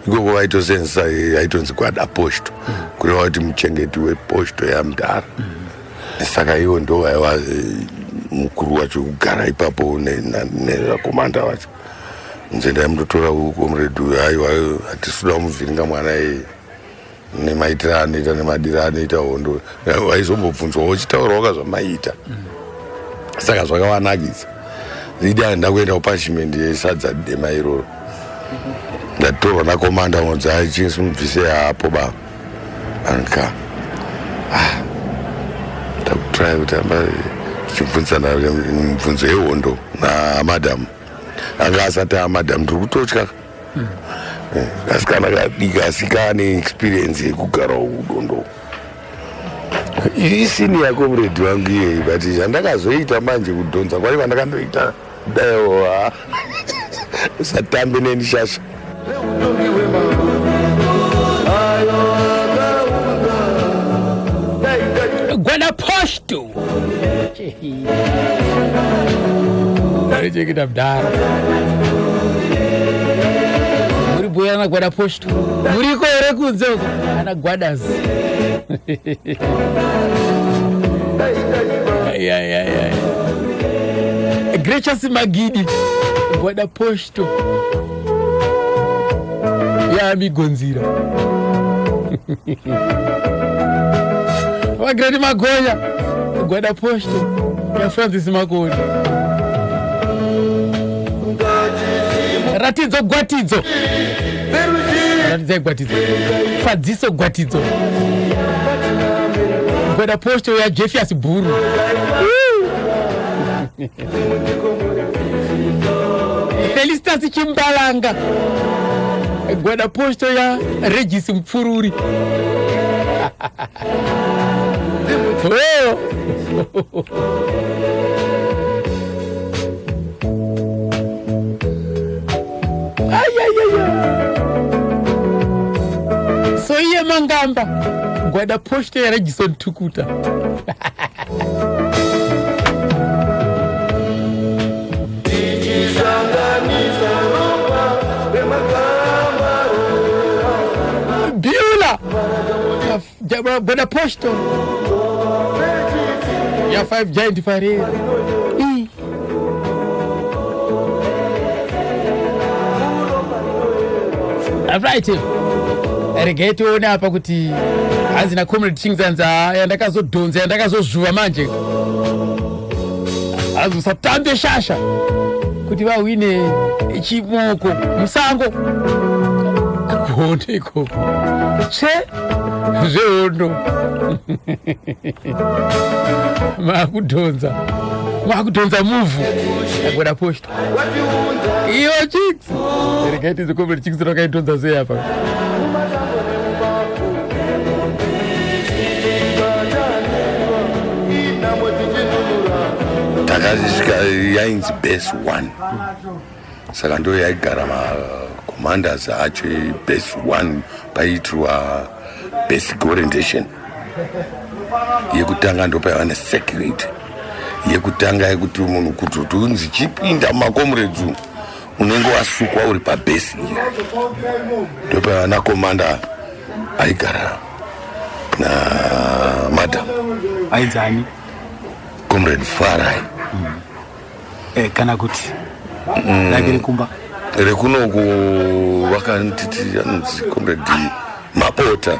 ikoko vaitosenzisa yaitonzi kwada posto kureva kuti muchengeti weposto yamudhara saka iwo ndo vaiva mukuru wacho kugara ipapo nevakomanda vacho nze ndaimutotora komuredi uyo aiwa hatisuda kumuvhiringa mwana nemaitira anoita nemadira anoita hondo waizombobvunzwawo uchitaurawo kazvamaita saka zvakavanakidza zidi ndakuenda kupashimende yesadza dema iroro ndatorwa nakomanda modzi achinsi mubvise hapo ba anka ndakutrai kuti amba tichibvunzana mibvunzo yehondo namadhamu anga asati amadhamu ndiri kutotya kasikana kadika asikane experience yekugara udondo isini yakomuredi wangu iyei but zvandakazoita manje kudhonza kwari vandakandoita dayo usatambe nendishasha gwada posto arichekita mudhara muri bhuya nagwada posto muriko here kunze uko ana gwadazi Gracious Magidi gwada posto yamigonzira Wagredi Magonya gwada posto ya Francis Makoni ratidzo gwatidzo fadziso gwatidzo gwada posto ya Jeffias Buru Felicitas Chimbalanga gwada posto ya Regis Mfururi so iye Mangamba gwada posto ya Regison Tukuta Biula gwada posto ya 5 giant farera right regai tione apa kuti hazina comrade chingzanza yandakazodhonza yandakazozvuva manje hazosatambe shasha kuti vahwine chimoko musango kuhondo ikoko zvehondo makudhonza muvhu agoda posta iyo chicks regai tizikomere chicks rakaidhonza sei apa takasvika yainzi base 1 saka ndo yaigara macommanders acho base 1 paiitirwa basic orientation yekutanga ndo paiva nesecurity yekutanga yekuti munhu kuti unzi chipinda mumakomrades unenge wasukwa uri pabase iyi ndo paiva nakomanda aigara namadam aidzani comrade Farai kana kuti rake rekumba rekunoku vakanditi anonzi comrade Mapota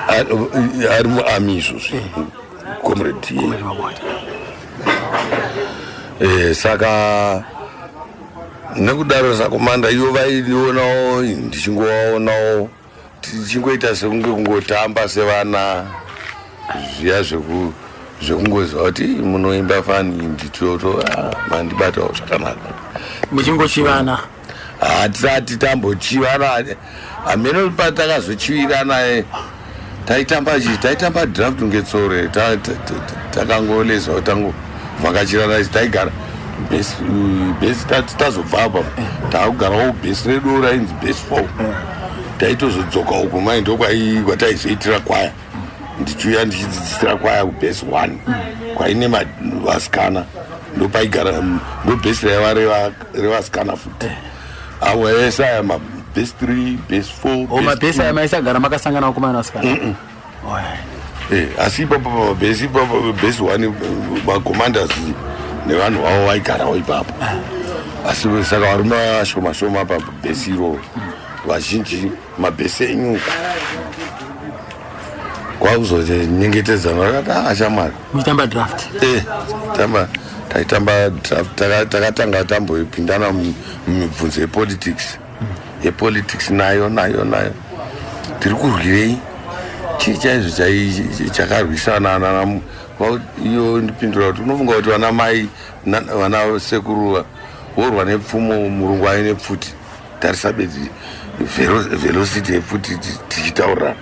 ari muarmy izvozvi comrade saka nekudaro sakomanda ivo vailionawo ndichingovaonawo tichingoita sekunge kungotamba sevana zviya zvekungoziva kuti munoimba fani nditoto mandibatawo zvakanaka muchingochivana hatisati tambochivana hameno patakazochivirana taitamba draft ngetsore takangoleza tangovhakachirana taigara base tazobva apa takugarawo base redu rainzi base 4 taitozodzoka uku mai ndokwataizoitira kwaya ndichiuya ndichidzidzisira kwaya kubase 1 kwaine vasikana ndopaigara ndobhesi raiva revasikana futi avo ese aya mabase 3 base 4 mabhesi aya maisagara makasangana kumana vasikana asi ipapo pamabhesi ipapo base 1 macommanders nevanhu vavo vaigarawo ipapo asi saka varume vashoma pabhesi iro vazhinji mabhesi enyuka kwakuzonyengetedzana vakati ashamwari muchitamba draft taitamba draft takatanga tamboipindana mumibvunzo yepolitics nayo tiri kurwirei chii chaizvo chakarwisana iyo ndipindura kuti unofunga kuti vana mai vana sekuru vorwa nepfumo murungu ai nepfuti tarisa bedzi velocity yepfuti tichitaurana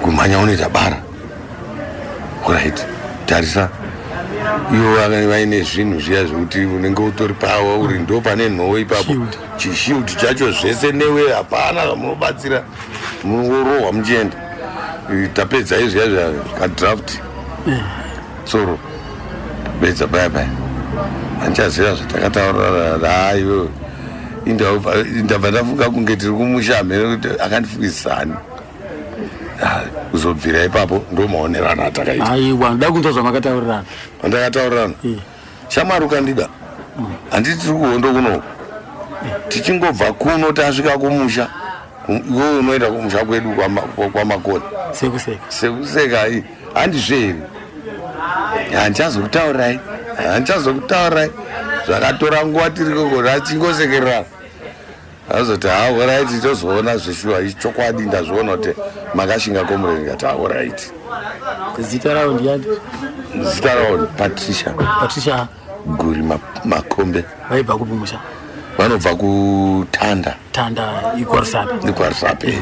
kumhanya unoita bara right tarisa ivo vaine zvinhu zviya zvekuti unenge utori pavo uri ndo pane nhowe ipapo chishield chacho zvese newe hapana zvamunobatsira munongorohwa muchienda tapedza izviya zvakadraft tsoro tapedza bye handichaziva zvatakataurara haiyo ndabva ndafunga kunge tiri kumusha hamene kuti akandifungisani kuzobvira ipapo ndomaonerana atakaita aiwa nda kunzwa zvamakataurirana ndakataurirana shamwari ukandida handiti tiri kuhondo kuno tichingobva kuno tasvika kumusha iwe unoenda kumusha kwedu kwamakoni sekuseka handizveri handichazokutaurirai zvakatora nguva tiri kokona chingosekererana azoti hauraiti tozoona zveshuwa ichokwadi ndazviona kuti makashinga komureni ngati hauraiti zita rao ndiani zita rao Patricia Guri Makombe vaibva kupi musha vanobva kutanda ikwarusape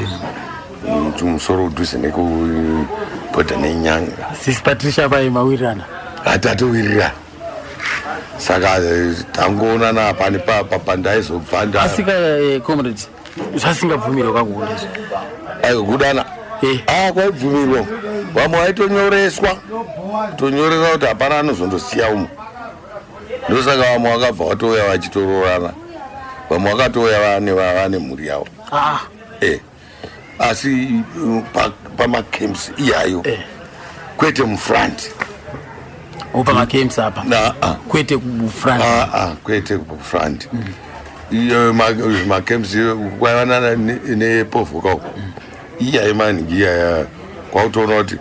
musoro udhuze nekubhodha nenyanga sisi Patricia vaimawirirana hatatowirirana saka tangoonana pani papa ndaizobva asika comrades zvasingabvumirwa kakuondezvo kudana kwaibvumirwa vamwe vaitonyoreswa tonyorera kuti hapana anozondosiya umo ndosaka vamwe vakabva vatouya vachitororana vamwe vakatouya vane mhuri yavo asi pamacamps iyayo kwete mufront upa makems apa kwete kufront kwete kufront iyo makems kwavanana nepovhuka uko iya imani iya kwautoona kuti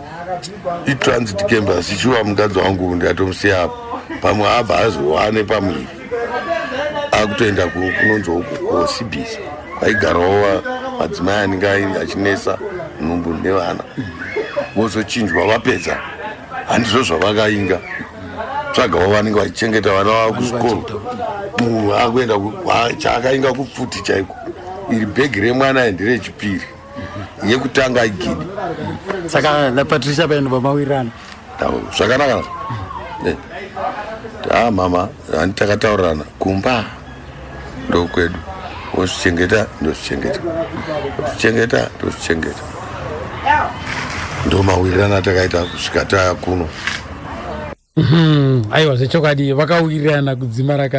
itransit camp asichiwa mukadzi wangu ndatomusiya pamwe abva azowane pamwiri akutoenda kunonzi uko CBS kwaigarawo madzimai anenge achinesa nhumbu nevana vozochinjwa vapedza handizvo zvavakainga tsvagawo vanenge vachichengeta vana vavo kuzvikoro munhu akuenda chaakainga kupfuti chaiko iri bhegi remwana nderechipiri yekutanga igidi saka napatricia paendo pamawirirana zvakanaka mama hani takataurirana kumba ndokwedu wozvichengeta ndozvichengeta ndo mawirirana takaita kusvika taya kuno. Aiwa zvechokwadi vakawirirana kudzima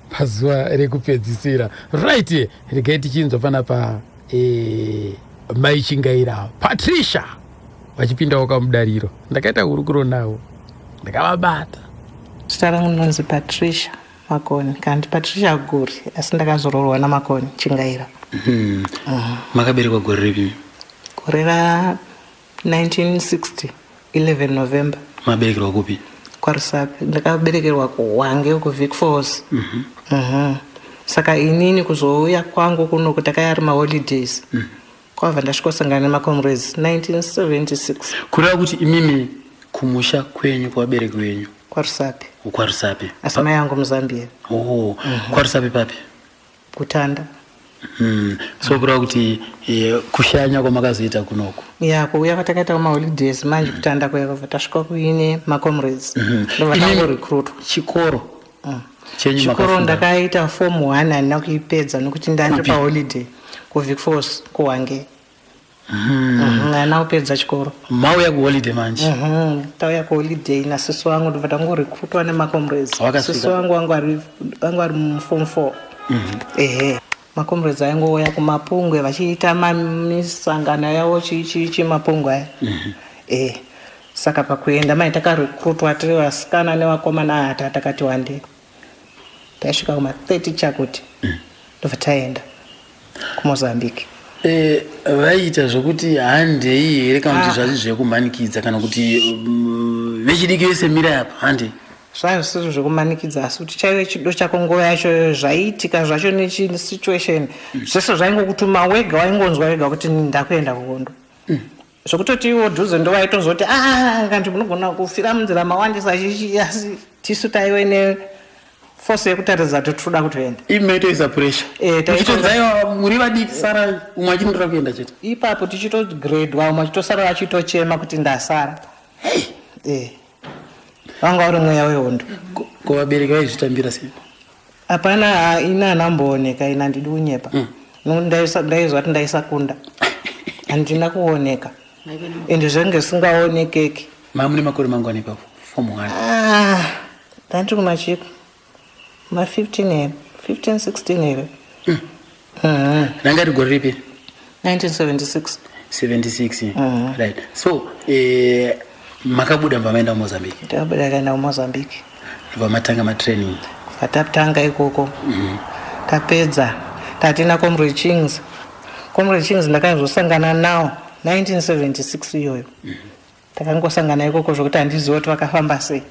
pazuva rekupedzisira. Right, regai tichinzwa panapa mai Chingaira Patricia vachipindawo kamudariro. Ndakaita hurukuro nawo ndakavabata. Zita rangu nonzi Patricia Makoni, kandi Patricia Guri, asi ndakazoroorwa naMakoni Chingaira. Makaberekwa gore ripi? Gore ra 1960 11 November. Maberekerwa kupi? KwaRusape. Ndakaberekerwa kuHwange uko Vic Falls. Saka inini kuzouya kwangu kuno kutakaya ari maholidays. Kwabva ndasvikosangana nemaComrades 1976. Kureva kuti imimi kumusha kwenyu kwabereki wenyu KwaRusape. KwaRusape. Asi mai yangu muZambia. KwaRusape papi? Kutanda. So kureva kuti kushanya kwamakazoita kunoko. Kuuya kwatakaita maholidays manje Kutanda kwayakobva tasvika kuine maComrades. Ndovangu recruit. Chikoro. Chikoro ndakaita form 1 handina kuipedza nokuti ndandiri paholiday kuVic Falls kuHwange. Handina kupedza chikoro. Mauya kuholiday manje? Tauya kuholiday nasisi wangu ndobva tangorekrutwa nemaComrades. Sisi wangu ari muform 4. maComrades aingouya kuMapungwe vachiita misangano yavo chimapungwe aya. Saka pakuenda mai takarekrutwa tiri vasikana nevakomana takati wande. Tasvika kuma-30 chakuti ndobva taenda kuMozambique. Vaita zvokuti handei here kana kuti zvazvi zvekumanikidza kana kuti vechidiki vese mira apa handei? Zvaiva zvisiri zvekumanikidza asi kuti chaive chido chako nguva yacho zvaiitika zvacho nechisituation zvese zvaingokutuma wega waingonzwa wega kuti ndakuenda kuhondo. Zvokutoti iwo dhuze ndo vaitozoti kandi munogona kufira munzira mawandisa asi tisu taive neforce yekutaridza kuti toda kutoenda. Imeitoisa pressure. Tichitonzaiwa muri vadiki sara umwe achindira kuenda chete. Ipapo tichitogradwa umwe achitosara vachitochema kuti ndasara. Vanga uri mweya wehondo. Kuvabereki vaizvitambira sei? Hapana ina anambooneka ina ndidi unyepa. Ndaizwa kuti ndaisakunda. Handina kuoneka. Ende zvenge singaonekeki. Mamune makore mangwani ipapo? Form 1. Ndandiri kumachiko. 15 16 here. Ranga rigore ripi? 1976. 76. Right. So makabuda mbamaenda Mozambique? Takabuda kaenda kuMozambique. Vamatanga matraining? Vatapitanga ikoko. Tapedza. Tatina Comrade Chings. Comrade Chings ndakazosangana nawo 1976 iyoyo. Takangosangana ikoko zvokuti handizivi kuti vakafamba sei.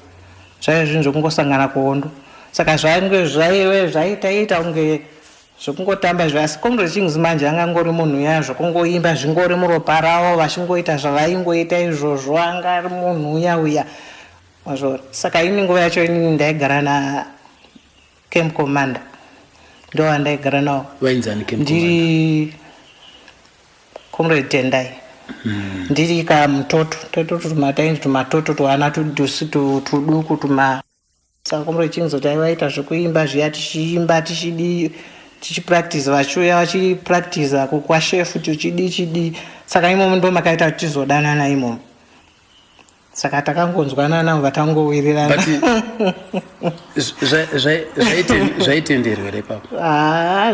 Zvaive zvinhu zvokungosangana kuhondo. Saka zvaitaita unge zvokungotamba zvasi. Comrade Chings manje angangori munhu yazvo kungoimba zvingori muropa ravo vachingoita zvavaingoita izvozvo anga ari munhu uya. Saka ini nguva yacho inini ndaigara naCamp Commander. Ndo wandaigara nawo. Wainzani Camp Commander? Ndiri Comrade Tendai. Ndiri kamutoto. Tataindi tumatoto tuana tudusi tuduku tuma. Saka Comrade Chings taivaita zvekuimba zviya tichiimba tichipractice vachiuya vachipractice kukwashefu tichidi. Saka imomo ndo makaita kuti tizodanana imomo. Saka takangonzwana navo vatangowirirana. Zvaitenderwa here ipapo?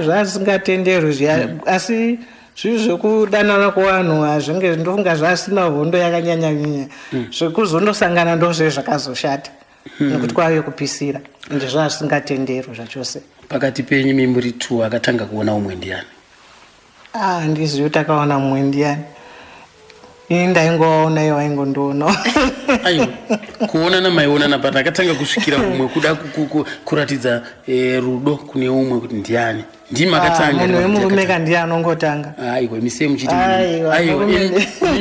Zvasingatenderwi zviya asi zvinhu zvekudanana kuvanhu hazvinge ndofunga zvasina hondo yakanyanya zvekuzondosangana ndozve zvakazoshata nekuti kwave kupisira ende zvazvisingatendero zvachose. Pakati penyu muri 2 akatanga kuona umwe ndiani? Handizivi takaona mumwe ndiani. Ini ndaingoona iye waingondiona. Aiwa, kuonana maionana but akatanga kusvikira kumwe kuda kuratidza rudo kune umwe kuti ndiani. Ndima akatanga. Munhu wemurume kandiye anongotanga. Aiwa, mise muchiti. Aiwa,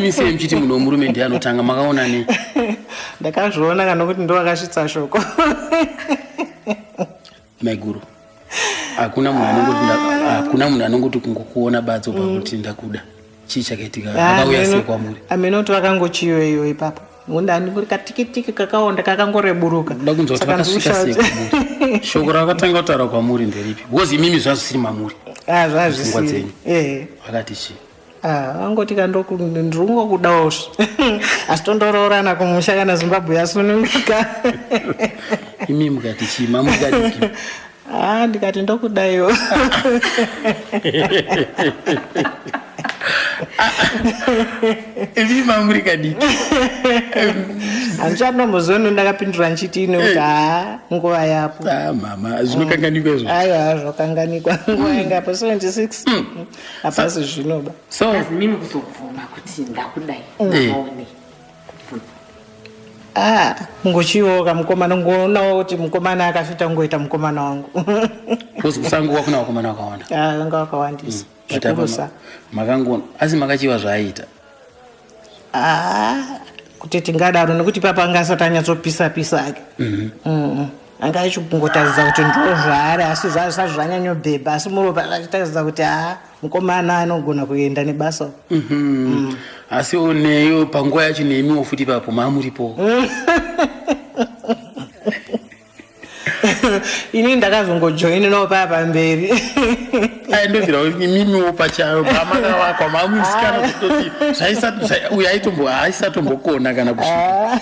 mise muchiti munhu wemurume ndiye anotanga. Makaona nei? Ndakazviona kana kuti ndo akasvitsa shoko. Maiguru. Hakuna munhu anongoti kungokuona badzo pakuti ndakuda. Chii chakaitika? Akauya sei kwamuri? Amenoto vakangochiyo iyo ipapo. Mundani muri katikitiki kakaonda kakangoreburuka. Ndoda kunzwa kuti vakasvika sei kwamuri. Shoko rakatanga kutaura kwamuri nderipi? Because imimi zvazvisiri mamuri. Zvazvisiri. Vakati chii? Angoti kandoku ndinongokudawo. Asi tondoroorana kumusha kana Zimbabwe yasununguka. Imi mukati chii? Mamukati. Ndikati ndokudaiwo. Ivi mamuri kadiki. Handichanombozono ndakapindura nchiti ine kuti nguva yapo. Mama, zvinokanganikwa izvo. Aiwa, zvokanganikwa. Nguva yanga pa 76. Hapasi zvinoba. So mimi kuzobvuma kuti ndakudai. Naone. Ngochiwoka mukomana ngoonawo kuti mukomana akafita ngoita mukomana wangu. Kuzi kusanguwa kuna wakomana wakawanda. Vanga wakawandisa. Zvikurusa. Makangona. Asi makachiva zvaaita. Kuti tingadaro nekuti papa angasati anyatsopisa ake. Anga achikungotadzidza kuti ndo zvaari asi zvazvisati zvanyanyobhebha asi muropa achitadzidza kuti mukomana anogona kuenda nebasa. Asi neyo panguva yacho nemiwo futi papo mamuripo. Ini ndakazongojoina nawo pamberi. Ndobvira mimiwo pachayo pamaka wakwa mamusikana kutoti aisatombokona kana kusvika.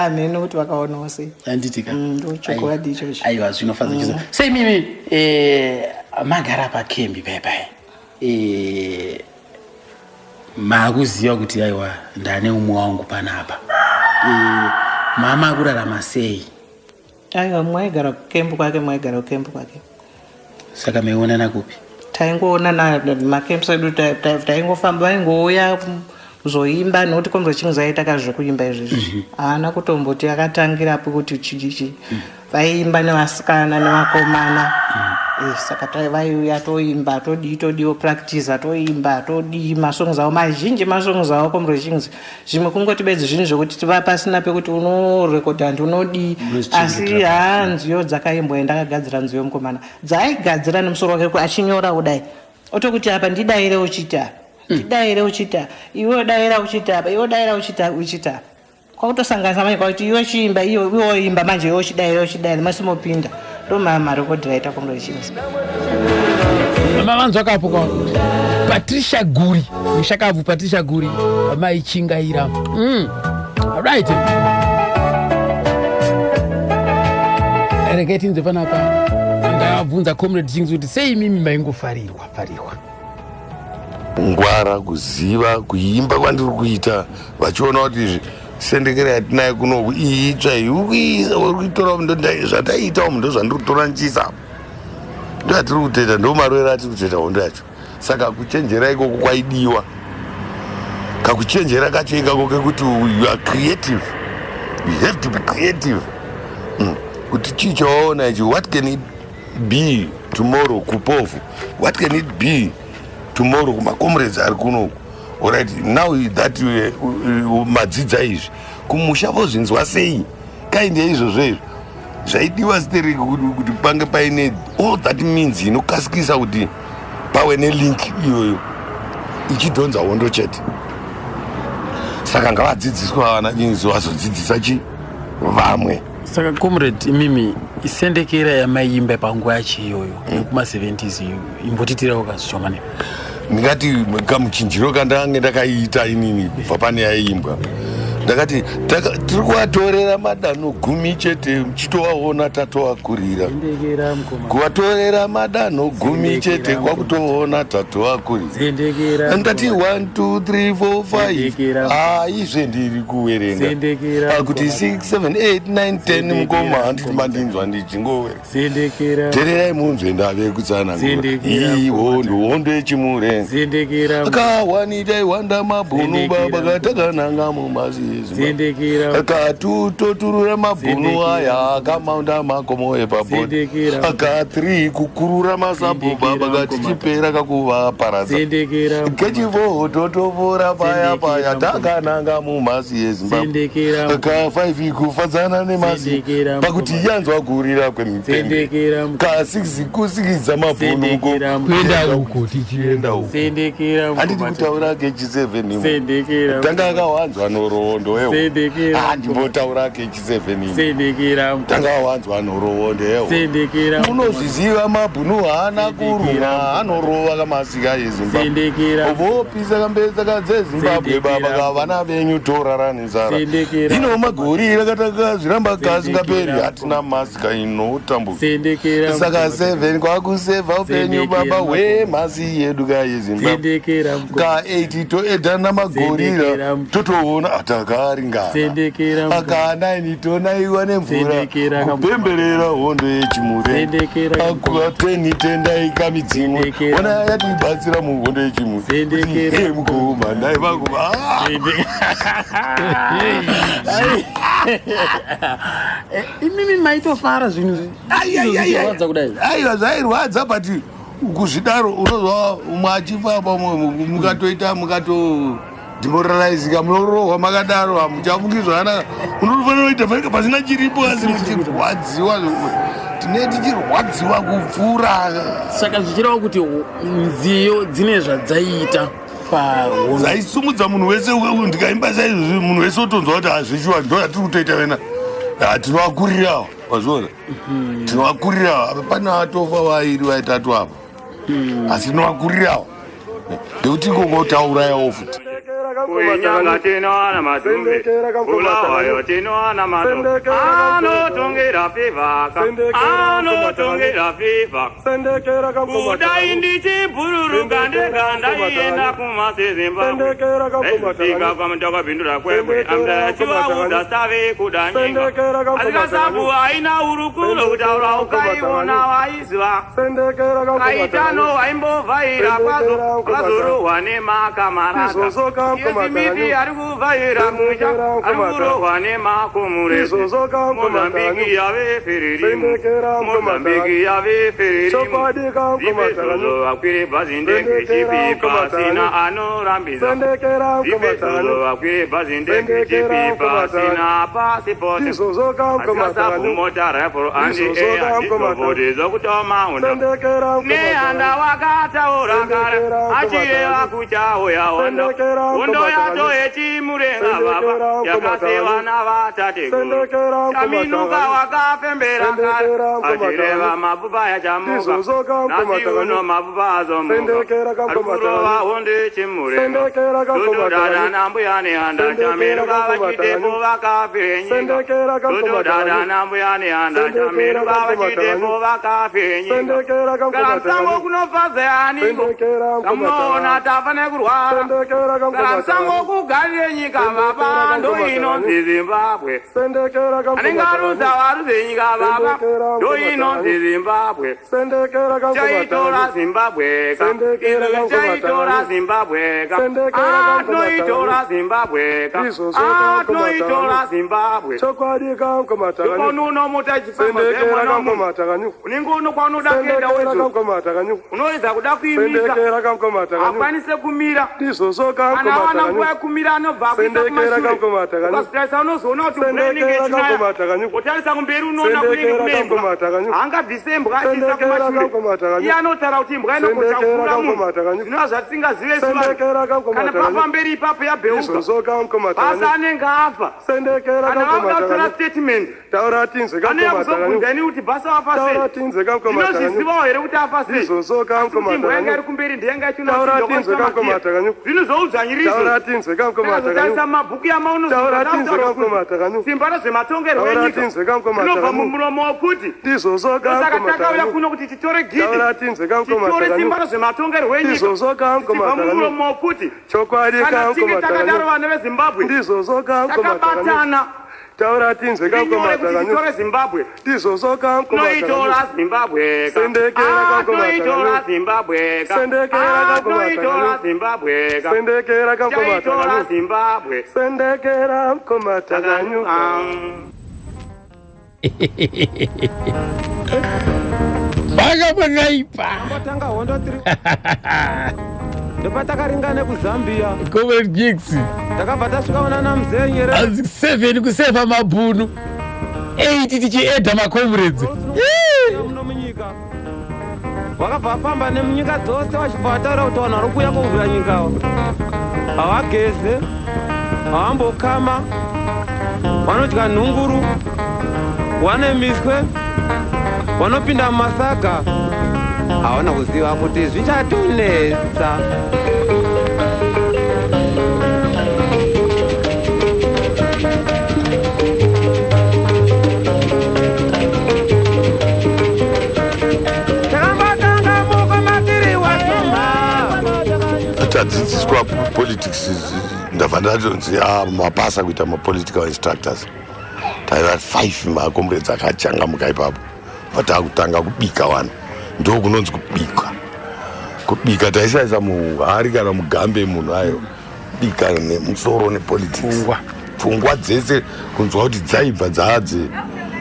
Mene kuti vakaonawo sei. Handitika. Ndochokwadi ichocho. Aiwa zvinofadza chizo. Sei mimi magara pakembi bye. Makuziva kuti aiwa ndane umwe wangu panapa. Mama akurarama sei? Aiwa mwaigara kukembu kwake. Saka meionana kupi? Taingoonana makembu edu taingofamba vaingouya kuzoimba nokuti Comrade Ching's aitaka zvekuimba izvizvi. Haana kutomboti akatangirapo kuti chichi vaimba nevasikana nevakomana. Saka vaiuya toimba todiwo practice toimba todi masongs awo mazhinji masongs awo Comrade Ching's zvimwe kungoti bedzi zvinhu zvokuti tiva pasina pekuti unorekodha ndi unodi asi nziyo dzakaimbwa ndakagadzira nziyo mukomana dzaigadzira nemusoro wake achinyora kudai otokuti apa ndidaire uchita iwe daira uchita kwakutosanganisa manje kwakuti iwe chiimba iwe imba manje iwe chidaire masimopinda ndo marekodhi aita Comrade Ching's. Mamanzo akapuka Patricia Guri mushakavu Patricia Guri amaichingaira right ereketi nze panapa ndabvunza Comrade Ching's kuti sei mimi maingofarirwa ngwara kuziva kuimba kwandiri kuita vachiona kuti sendekere yatinayo kunoku iitsva urikuitora zvataita ndo zvandiri kutora nchisa ndo atiri kutoita ndo marwere atiri kutoita hondo yacho saka kuchenjera ikoko kwaidiwa kakuchenjera kacho ikako kekuti you are creative, you have to be creative. Kuti chii chawaona ichi, what can it be tomorrow kupofu, what can it be tomorrow kumakomrades ari kunoku. Alright, now that madzidza izvi kumusha vozvinzwa sei kainde izvozvo izvo zvaidiwa steri kuti pange paine all that means inokasikisa kuti pawe nelink iyoyo ichidhonza hondo chete. Saka ngavadzidziswa vana Ching's vazodzidzisa chi vamwe. Saka comrade imimi isendekera yamaimba panguva yacho iyoyo nekuma70s imbotitirawo kazvishomane. Ndingati kamuchinjiro kandange ndakaita inini kubva pane yaiimbwa ndakati tiri kuvatorera madanho 10 chete muchitovaona tatovakurira kuvatorera madanho 10 chete kwakutovaona tatovakurira ndati 1 2 3 4 5 izve ndiri kuverenga kuti 6 7 8 9 10 mukoma handiti mandinzwa ndichingoverenga tererai munzwe ndave kutsanangura hondo yechimurenga akawanitai wanda mabhunu baba katakananga mumasi akatutoturura mabhunu aya akamaunda makomo epabhodi aka 3 kukurura masapo baba katichipera kakuvaparadza kechivo totovora paya paya takananga mumasi yezimbabwe aka 5 kufadzana nemasi pakuti yanzwa kurira kwemipende ka 6 kusikidza mabhunu kuenda uko tichienda uko handiti kutaura kechi7 tanga akawanzwa norohondo ewo handimbotaura kechi7 tanga awanzwa norohondo ewo munozviziva mabhunu haana kuruma anorova kamasika yezimbabwe vopisa kambesaka dzezimbabwe baba kavana venyu toraranizara ino magori rakataka zviramba kasingaperi hatina masika inotambuka saka 7 kwakusevha upenyu baba hwemhasi yedu kayezimbabwe ka 8 toedhana magorira totoona atakaringana aka 9 tonaiwa nemvura kupemberera hondo yechimurenga aka 10 tendai kamidzimu ona yatibatsira muhondo yechimurenga mukoma ndai vakuva imimi maitofara zvinhu aiwa zvairwadza but kuzvidaro unozva umwe achifamba mukatoita demoralizika munorohwa makadaro hamuchafungidzwa zvanaka unofanira kuita fanika pasina chiripo asi muchirwadziwa tine tichirwadziwa kupfuura saka zvichireva kuti nziyo dzine zvadzaita zvaisumudza munhu wese ndikaimba saizvozvi munhu wese otonzwa kuti hazvishuwa ndo hatiri kutoita vena tinovakurirawo wazviona tinovakurirawo pane vatofa vairi vaitatu apa asi tinovakurirawo ndekuti ngongotaurayawo futi Kuinyanga tinoana madumbe, ulawayo tinoana mado. Anotongera fivaka, anotongera fivaka. Kudai ndichi bururu gande ganda yenda kumase Zimbabwe. Fika kwa mtoka bindura kwemwe, amda chiwa uda stave kudanyenga. Alika sabu aina urukulo utaura ukaiona waizwa. Kaitano waimbo vaira kwazuru wane makamaraka. Yezimidi arikuvaira muja, arikurohwane makomurese. Mozambiki yave feririmu, Mozambiki yave feririmu. Vipesozo akwire bazindenge chipipa, sina anorambiza. Vipesozo akwire bazindenge chipipa, sina pasipoti. Asikasabu mota rifle andi ea, disovode zokutoma unda. Ne anda wakata orangara, achire wakucha oya wando. Undo yato echimurenga baba, yakasewa na vatate guru. Kaminuka wakapembera kare, achireva mabuba ya chamuka. Nasi uno mabuba azomuka, arkurova honde chimurenga. Tutu dada nambu yane handa, chaminuka wachitepo wakapire nyinga. Tutu dada nambu yane handa, chaminuka wachitepo wakapire nyinga. Kalamsango kunofaze aningo, kamuona tafane kurwara. Kalamsango kugarire nyika baba, ndo inonzi Zimbabwe. Aningaruza waruze nyika baba, ndo inonzi Zimbabwe. Chaitora Zimbabwe, chaitora Zimbabwe, noitora Zimbabwe, noitora Zimbabwe. Ukonuno mutachifamba zemwana mu. Uninguno kwanuda kenda wezo. Unoiza kuda kuimisa, akwanise kumira. Ana wana nguwa kumira anobva kuita kumashure. Ukasitarisa unozoona kuti mureni ngechinayo. Utarisa kumberi unoona kulingi kumembwa. Hangabvise mbwa achiisa kumashure. Iye anotara kuti mbwa inokosha kukura munhu. Zvinova zvatisingazive isuva. Kana papamberi ipapo yabheuka, basi anenge afa. Kana vauda kutora statement, anouya kuzobvunzani kuti basi wafa sei. Ndinozvizivawo here kuti afa sei. Kuti mbwa yanga iri kumberi ndiyanga ichinoa kuti ndokwanisa mafiya. Zvinozoudza nyirizo. Kana kutarisa mabhuku yamaunoziva simba rezvematongerwo enyika rinobva mumuromo wokuti saka takauya kuno kuti titore gidi titore simba rezvematongerwo enyika tichibva mumuromo wokuti kana tichinge takadaro vana vezimbabwe takabatana titore zimbabwe toitora zimbabwe toitora zimbabwe toitora zimbabwe toitora zimbabwe sendekera mkoma takanyuka vakamonaipa tanga hondo 3 ndopatakaringane kuzambia Comrade Giggs takabva tasvikaona namzenyere 7 kusefa mabhunu 8 tichiedha macomrades muno munyika wakabva afamba nemunyika dzose wachibva wataura kuti vanhu vari kuuya kuvhura nyikawo havageze havambokama vanodya nhunguru vane miswe vanopinda mumasaga havana kuziva kuti zvichatonetsa tadzidziswa politics ndabva ndatonzi mabasa kuita mapolitical instructors taiva 5 macomrades akachangamuka ipapo vatakutanga kubika vanhu ndo kunonzi kubika taisaisa muhari kana mugambe munhu ayo bika nemusoro nepolitics pfungwa dzese kunzwa kuti dzaibva dzadze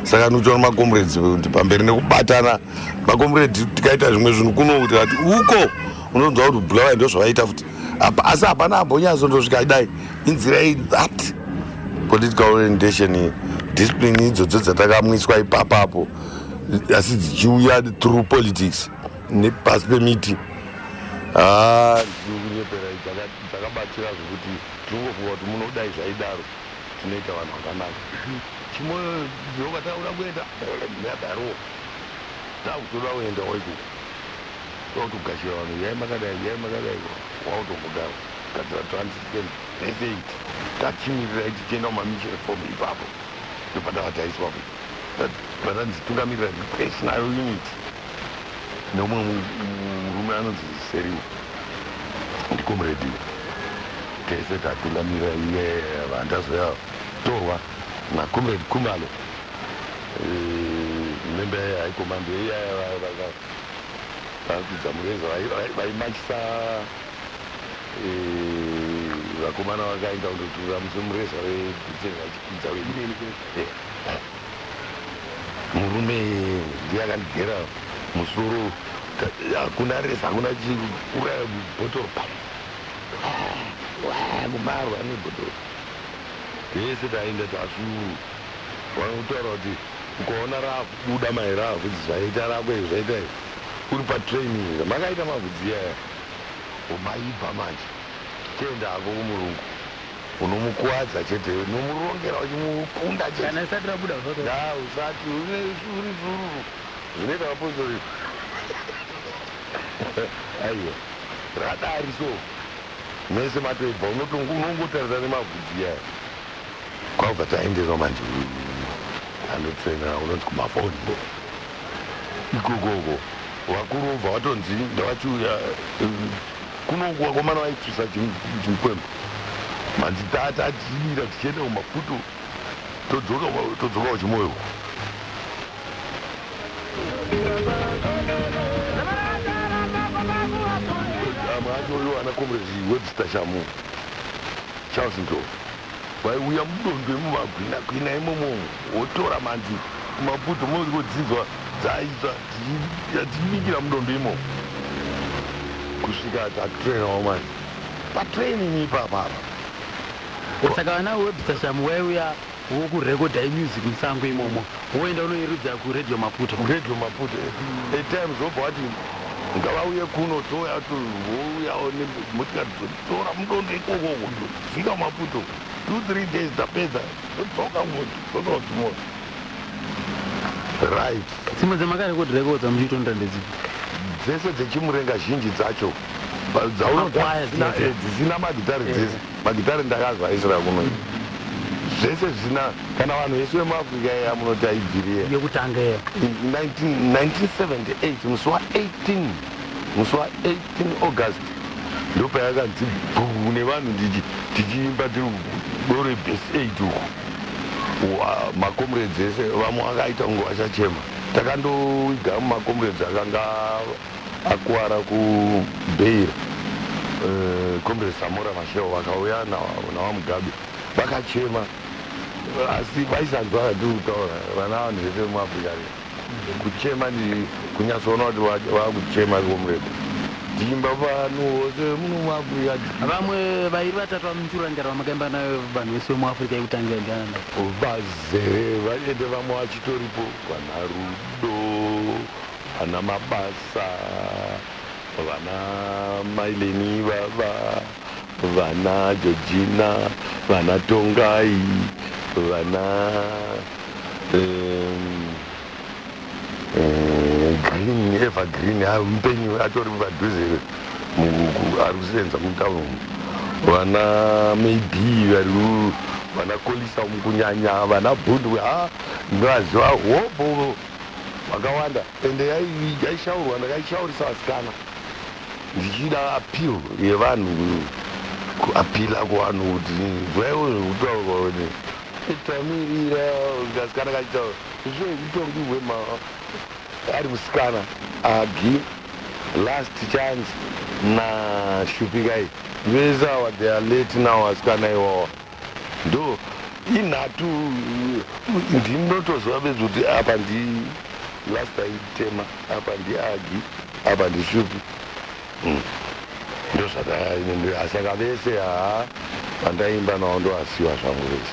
saka notoona macomrades pamberi nekubatana macomrades tikaita zvimwe zvinhu kuno kuti ati uko unonzwa kuti bulawayo ndo zvavaita futi asi hapana ambonyazondosvika dai inzira that political orientation discipline idzodzo dzatakamwiswa ipapapo asi dzichiuya through politics nepasi pemiti kunyepera dzakabatsira zvokuti tinongofunga kuti munodai zvaidaro tinoita vanhu vakanaka chimwe zvovatauda kuenda yadaro takutoda kuenda waiko tokugashira vanhu yai makadai wautombogara gadzira transition message tachimirira tichienda kumamishin form ipapo ndopatavataiswa patanzitungamirira personal unit nomwe murume anonzi seriwo ndicomrade tese tatungamirira iye vandazoya torwa macomrade kumalo member yehaikomando vakuidza mureza vaimachisa vakomana vakaenda kundotura musemureza vachikuidza murume ndiye akandigera musoro hakuna resa hakuna chiuraya bhotoro kumarwa nebhotoro tese taenda tasuru vanotaura kuti ukaona rakubuda mairafu kuti zvaita rako zvaita uri patraining makaita mavhudzi yaya umaibva manje tenda hako kumurungu unomukuwadza chete nomurongera uchimupunda cheteusati uri zururu zvinoita vapostori aiwa radari so mese matoibva unongotarisa nemavhudzi yaya kwabva taenderwa manje anotrainera unonzi kumafoni ikokoko vakuru vobva vatonzi ndavachiuya kunongowakomana vaitsusa chimukwembo manzi tatachidira tichienda kumaputo todzoka uchimoyo amwe achoyo ana comrades webster shamu charles ndo vaiuya mudondo emumagwinakwina imomo wotora manzi kumaputo modzidzwa dzaiza tichiningira mudondo imomo kusvika takutrainawo mani patraining ipapapa saka vana webster shamu waiuya wokurekodha imusic musango imomo woenda unoirudza kuradio maputo atimes wobva wati ngavauye kuno touya touyawo motikari tora mudondo ikokoko fika maputo 2-3 days tapedza todzoka moto right simwe dzamakarekodhirekodza muchitonda ndedzipi dzese dzechimurenga zhinji dzacho dzisina magitari dzese magitari ndakazvaisira kuno zvese zvina kana vanhu vese vemuafrica iya munoti aibviriye yekutanga 1978 musi wa18 august ndopa yakanzi bhuu nevanhu tichiimba tiri dore base 8 uku makomrades ese vamwe akaita kunge vachachema takandoiga mumakomrades akanga akuwara kubeira comrade samora masheo vakauya navamugabe vakachema asi vaisanzwa vatiri kutaura vana vanhu vese vemuafrica kuchema kunyatsoona kuti vakuchema comrade tichimba vanhu vose muno muafrica vamwe vairi vatatu vamuchuranjara vamakaimba nayo vanhu vese vemuafrica yekutanga indiana vazere vaende vamwe vachitoripo vana rudo vana mabasa vana maileni baba vana georgina vana tongai vana green evergreen mpenyu atori padhuze ari kusenza mutauni vana maybe vana kolisa mukunyanya vana bhundu ndinovaziva hopo vakawanda ende yaishaurwa ndakaishaurisa vasikana ndichida appeal yevanhu kuapila kuvanhu kuti zvaiwo zvekutaurwa kuti tamirira kasikana kachitaura zvekutongiwema ari musikana agi last chance nashupikai vese ava they are late now vasikana iwawa ndo inhatu ndinotozva bedzi kuti apa ndi last aitema apa ndi agi apa ndishupi ndo saka vese vandaimba navo ndoasiwa zvangu vese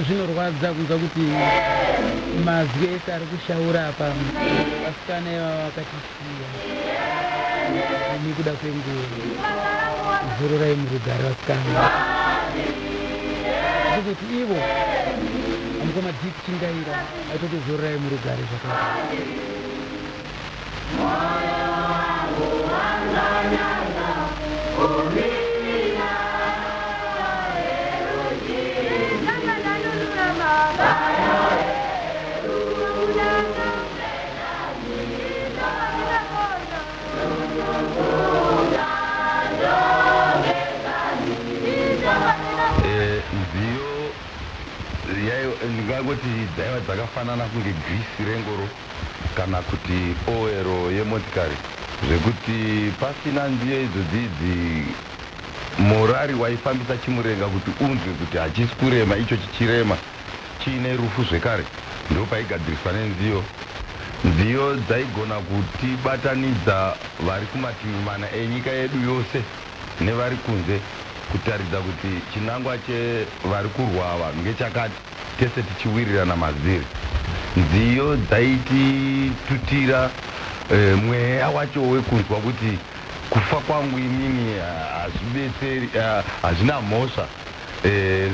zvinorwadza kunzwa kuti mazwi ese ari kushaura apa vasikana ivava vakatisiya nekuda kwenguva. Zororai murugare vasikana, kuti ivo amukoma Dick Chingaira atoti zororai murugare zvakanaka. ndingangoti dzaiva dzakafanana kunge grisi rengoro kana kuti oero yemotikari, zvekuti pasina nziyo idzodzidzi morari waifambisa chimurenga kuti unzwe kuti hachisi kurema icho chichirema chiine rufu zvekare, ndo paigadziriswa nenziyo. Nziyo dzaigona kutibatanidza vari kumativi mana enyika yedu yose nevari kunze, kutaridza kuti chinangwa chevari kurwa vanhu ngechakati, tese tichiwirirana maziri. Nziyo dzaititutira mweya wacho wekunzwa kuti kufa kwangu inini hazvibetseri, hazvina mhosva,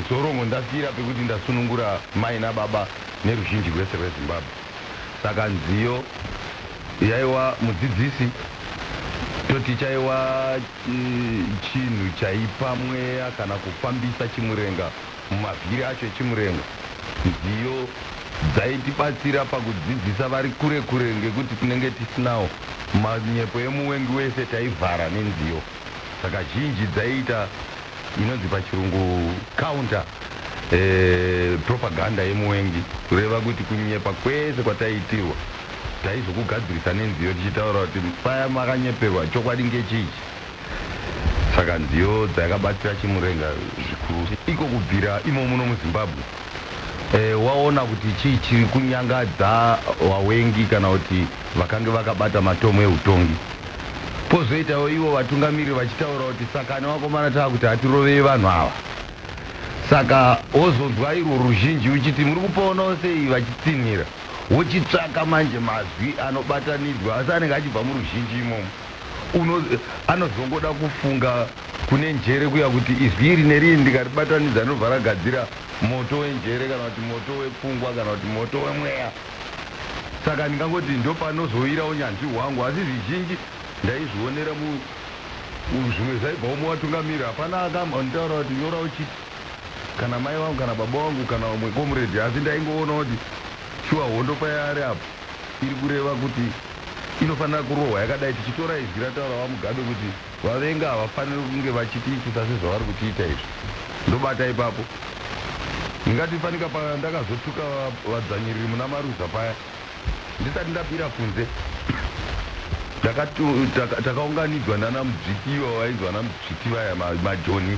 zorongo ndafira pekuti ndasunungura mai nababa neruzhinji rwese rweZimbabwe. Saka nziyo yaiwa mudzidzisi, toti chaiwa chinhu chaipa mweya kana kufambisa chimurenga mumavhiri acho echimurenga. Nziyo dzaitibatsira pakudzidzisa vari kure kure ngekuti tinenge tisinawo manyepo emuwengi wese taivhara nenziyo. Saka zhinji dzaiita inonzi pachirungu counter propaganda yemuwengi, kureva kuti kunyepa kwese kwataiitirwa taizokugadzirisa nenziyo tichitaura kuti paya makanyeperwa chokwadi ngechichi. Saka nziyo dzakabatsira chimurenga zvikuru. Iko kubvira imo muno muZimbabwe waona kuti chii chiri kunyangadza wawengi kana kuti vakange vakabata matomo eutongi. Pozoitawo ivo vatungamiri vachitaura kuti saka newakomana taa kuti hatirovei vanhu ava. Saka wozonzwa irwo ruzhinji uchiti muri kupaonawo sei vachitsinhira, wochitsvaka manje mazwi anobatanidzwa, asi anenge achibva muruzhinji imomo. Anozongoda kufunga kune njere kuya kuti izwi iri neriri ndikaribatanidza rinobva ragadzira moto wenjere kana kuti moto wepfungwa kana kuti moto wemweya. Saka ndingangoti ndo panozowira unyanzvi hwangu, asi zvizhinji ndaizvionera zvimwe zvaibva muvatungamiri. Hapana akambonitaura kuti nyora uchiti kana mai vangu kana baba vangu kana umwe komuredi, asi ndaingoona kuti shuwa hondo payari apo iri kureva kuti inofanira kurohwa yakadai. Tichitora izwi rataura vamugabe kuti vavengi havafaniri kunge vachitiitisa sezvavari kutiita izvi. Ndobata ipapo ndingatifanika ndakazotuka vadzanyiriri muna Maruza paya, ndisati ndapira kunze takaunganidzwa nana mudzvitiwa wainzwa na mudzviti vaya majoni.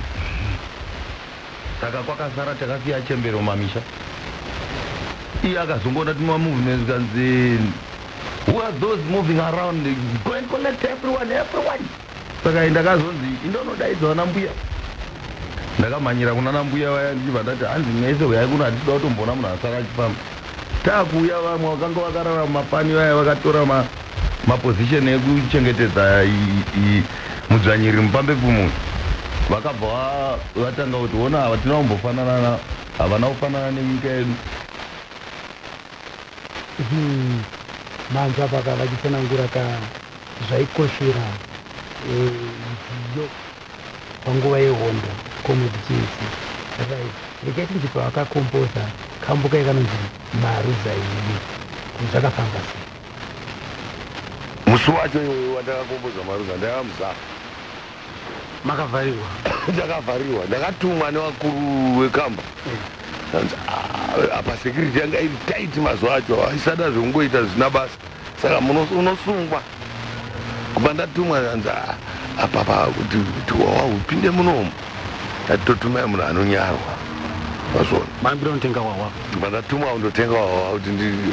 Saka kwakasara takasiya chembero mamisha. Iye akazongoona tima movements kanzi who are those moving around, go and collect everyone. Saka ndakazonzi indonodaidzwa na mbuya. Ndakamhanyira kuna nambuya vaya ndichibva ndati hanzi mese uyai kuno hatida kutombona munhu asara achifamba. Taakuuya vamwe vakanga vakarara mumapani vaya vakatora mapozisheni ekuchengetedza mudzvanyiriri mupambe pumunhu, vakabva vatanga kuti ona hatina kumbofanana, havana kufanana nenyika yedu. Manzwa paka vachisanangura zvaikoshera nziyo panguva yehondo komedi chesi. Rekaiti kuti pavakakompoza kambuka yakanonzi Maruza iyi zvakafamba sei? Musi wacho iwoyo wandakakomboza Maruza ndakamuzaha. Makavharirwa? Ndakavharirwa, ndakatumwa nevakuru vekamba. Apa security yanga iri tight mazuva acho, haisada zvekungoita zvisina basa. Saka unosungwa. Kubva ndatumwa ndanzi apa kuti wawa upinde munomu, ndatotumai munhu anonyarwa. Mazvona. Mambira unotenga wawa? Kubva ndatumwa undotenga wawa kuti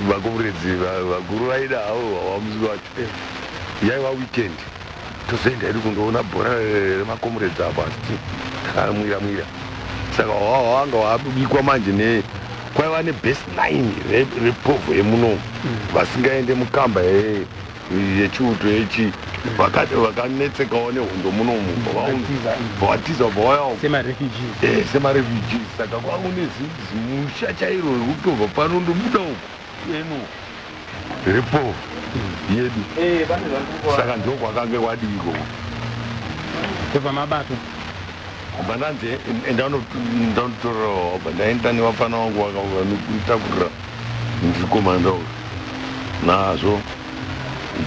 vakomuredzi vakuru vaida havo wawa musi wacho. Yaiva weekend. Tozoenda iri kundoona bhora remakomuredzi apo asi takamwira. Saka wawa wanga wabikwa manje kwaiva nebest 9 repovho yemunomu vasingaende mukamba yechiuto yechi vakanetsekawo nehondo munomu vawatiza vauyawo semarefugees saka kwangu nezimusha chairo rekutobva pano ndobuda uku eno repovho yedu saka ndokwakange kwadiko kubva mabato bananzi ndanotorerawo ndaenda nevafana vangu vakanotakurira ndirikomanda nazvo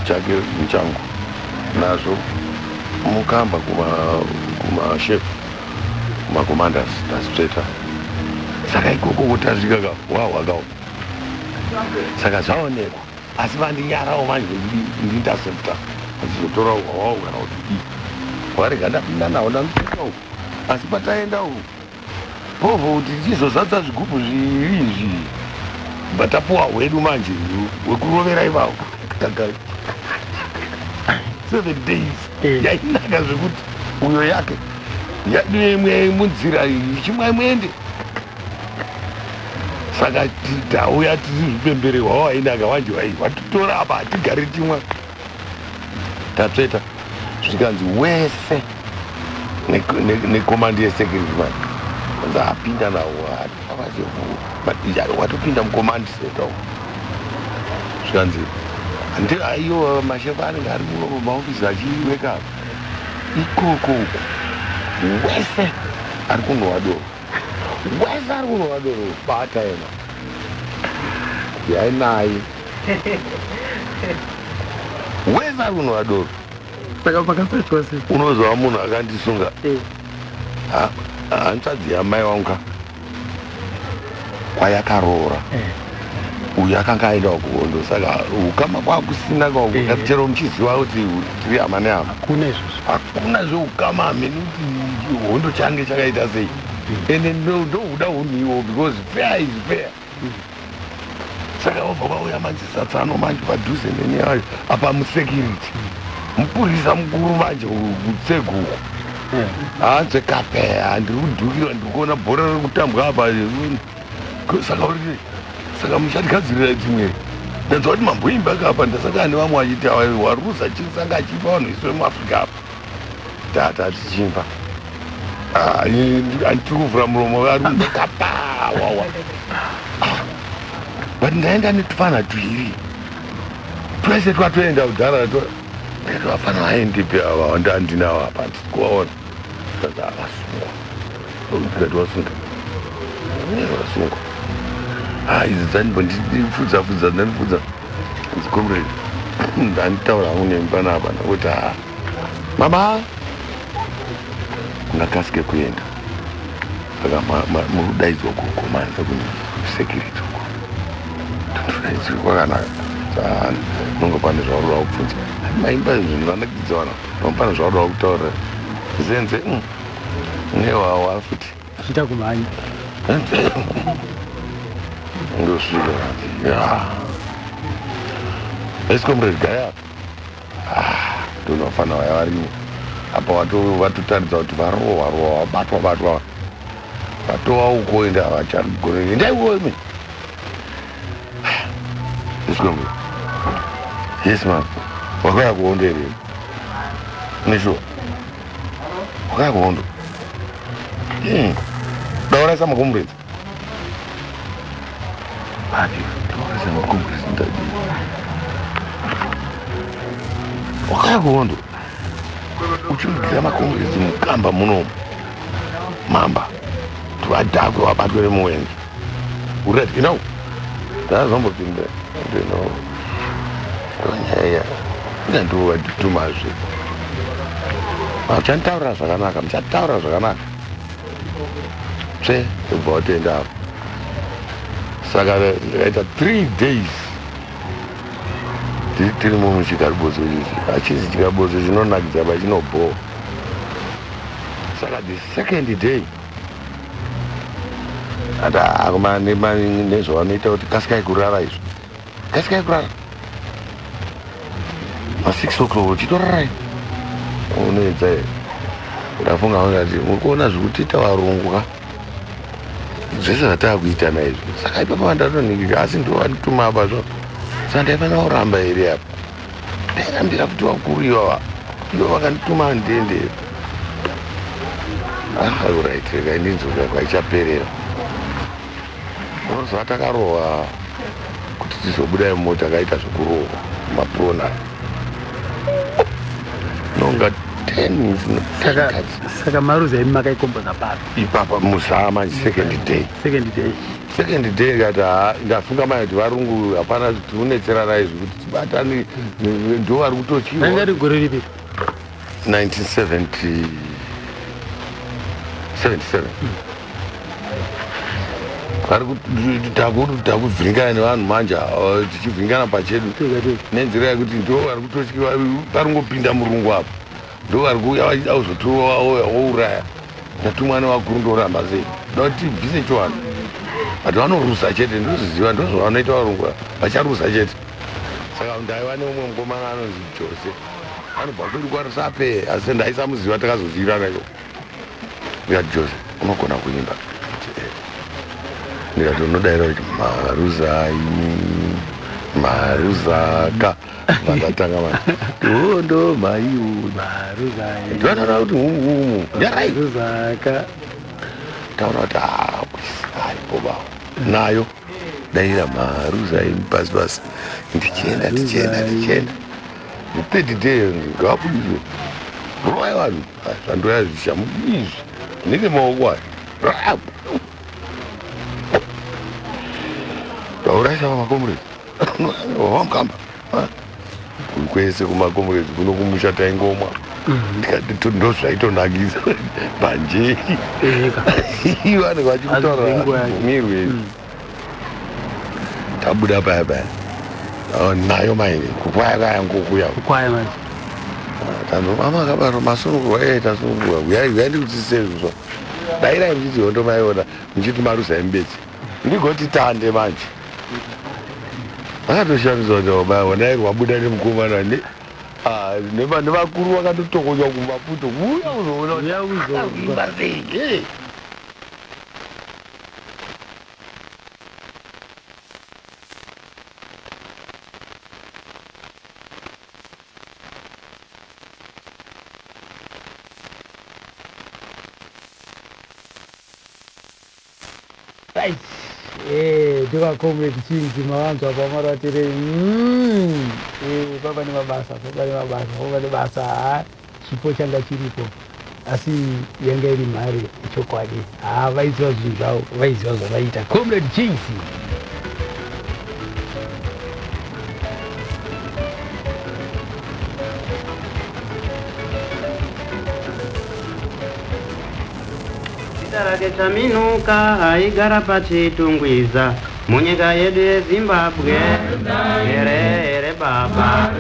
chake mchangu nazvo mukamba kumashef kumacommanders tasveta saka ikoko kutasvika wahwakawo saka zvaonekwa asi vandinyarawo manje ndintasepta achizotora hwawawo kana kuti warega ndapinda nawo ndanotokawo asi pataendawo povho kuti tichizozadza zvigubhu zviviri izvi batapuwa hwedu manje wekurovera ivavo 7 days yainaka zvekuti uyo yake yadimwe munzira ichimwaimwende saka tauya tizvipemberehwawo ainaka wanje watitora apa hatigari timwa tatsveta zvikanzi wese nekomandi yesecurity man ndapinda nawo watopinda mukomandi center zvikanzi aiyo mashefa anenge ari maofisi achiweka ikoko wese ari kunwa doro bata ena yainayi wese ari kunwa doro saka pakasachwa sei unozova munhu akandisunga hanzvadzi yamai vangu kwayakaroora uyu akanga aendawo kuhondo saka ukama kwakusina kwakati chero muchiziva kuti tiri hama nehama hakuna zveukama meni kuti hondo change chakaita sei ende ndohuda hunhu iwo because fair is fair saka wabva kwauya manje satsano manje padhuze neni yayo apa musecurity mupurisa mukuru manje kutseguko hanzve kapea ndiri kudhukirwa ndiri kuona bhora riri kutambwa apa saka uriri saka muchatigadzirira dzimwe ndanzwa kuti mamboimba kapa ndasaka ane vamwe vachiti warusa chii sanga achipa vanhu iswe muafrica apa tata tichimba handiri kuvhura muromo varundokapa wawa but ndaenda netufana twiri twese twatoenda kudhara vafana vaendepi ava ndandinawo apa ndikuvaona saka avasungwa tikati vasunga vasungwa idzi dzandimbondifudza ndandifudza dzikomredi ndanditaura hangu nemupana apa ndakuti mama ungakasike kuenda saka murudaidzwa kukomanza kusekiriti uko todaidziri kwakanaka nonga pane zvaurova kupfudza maimba zvinhu vanakidza vana vamupana zvaurova kutaurira zenze newawa futi zviita kumhanya ndosvika escomrade gaya ndonofana vaya varimo apa vatotaridza kuti varohwa vabatwa vatova uko ende havachagorere ndaiwoime escomrade yes man wakauya kuhondo here neshuwa wakauya kuhondo dauraisa makomrades wakauya kuhondo uchirudzira makomrades mukamba munomu mamba tivadhakwe wabatwe nemuwengi urati inau ndazombopinda ndino nyaya ingandiwaditumazve muchanditaurira zvakanaka tsve ubva watoenda apo saka aita 3 days tiri muchikaribozo ichi hachizi chikaribozo chinonakidza pachinobhowa saka the second day nezvavanoita kuti kasikai kurara izvo kasikai kurara ma6 o'clock uchitorarai unoedza here ndafunga ngati muri kuona zvekutiita varungu ka zvese zvataakuita naizvo. Saka ipapo vandatoningika, asi ndo vanituma apa zvo. Saka ndaifanira kuramba here apa. Ndairambira kuti vakuru ivava ndo vakandituma ndende. Alright, rega ndinzoka kwaichaperera. Unozva takarohwa kuti tizobuda mota kaita zvokurohwa maprona. Nonga 10 saka Maruza imi makaikomboza papi? Ipapa Musama second day. Second day kati ndafunga mai kuti varungu hapana tiunetserana izvi kuti tibatani ndo vari kutochiwa. Ranga rigore ripi? 1977. Takuvhiringana nevanhu manje tichivhiringana pachedu nenzira yekuti ndo vari kutoshiwa varungopinda murungu apo ndo vari kuuya auzotora ouraya ndatumwa nevakuru ndoramba sei ndoti bvise chiwano ati vanorusa chete ndozviziva ndozvavanoita varungu vacharusa chete. Saka ndaiva neumwe mukomana anonzi Jose anobva kuri kwarisape asi ndaisamuziva takazozivana iko ndikati Jose unogona kuimba ndikati unodaira kuti maruzaka vakatanga ndo maiu ndivanoona kuti humu yaraiuzaka taona kuti aipoba nayo daira maruzaimi pasi pasi ndichienda mupedhidhe ngavabudizwe rovai vanhu zvandoya zvishamu izvi ndine maoko ayo tauraisava makomurezi wamukamba kwese kumakomurezi kuno kumusha taingomwa ndikati ndozvaitonakisa banje vanenge vachikutaura mirwezi tabuda paya paya nayo maine kukwaya kaya ngokuya tanzomama akabaro masunungurwa tasunungurwa uyai ndikutisise zvo dairai muchiti hondo maiona muchiti Maruza embedzi ndigoti tande manje vakatoshamisa kuti onai rwabuda nemukomana nevakuru vakatotokonywa kumaputo uya uzoona sei. Ndivacomrade Chinzi mavanzwa pamaratere papa nebasa chipo changa chiripo asi yanga iri mhare chokwadi vaiziva zvinhu zvavo vaiziva zvavaita. Comrade Chinzi rake chaminuka haigara pachitungwiza munyika yedu yeZimbabwe. Here baba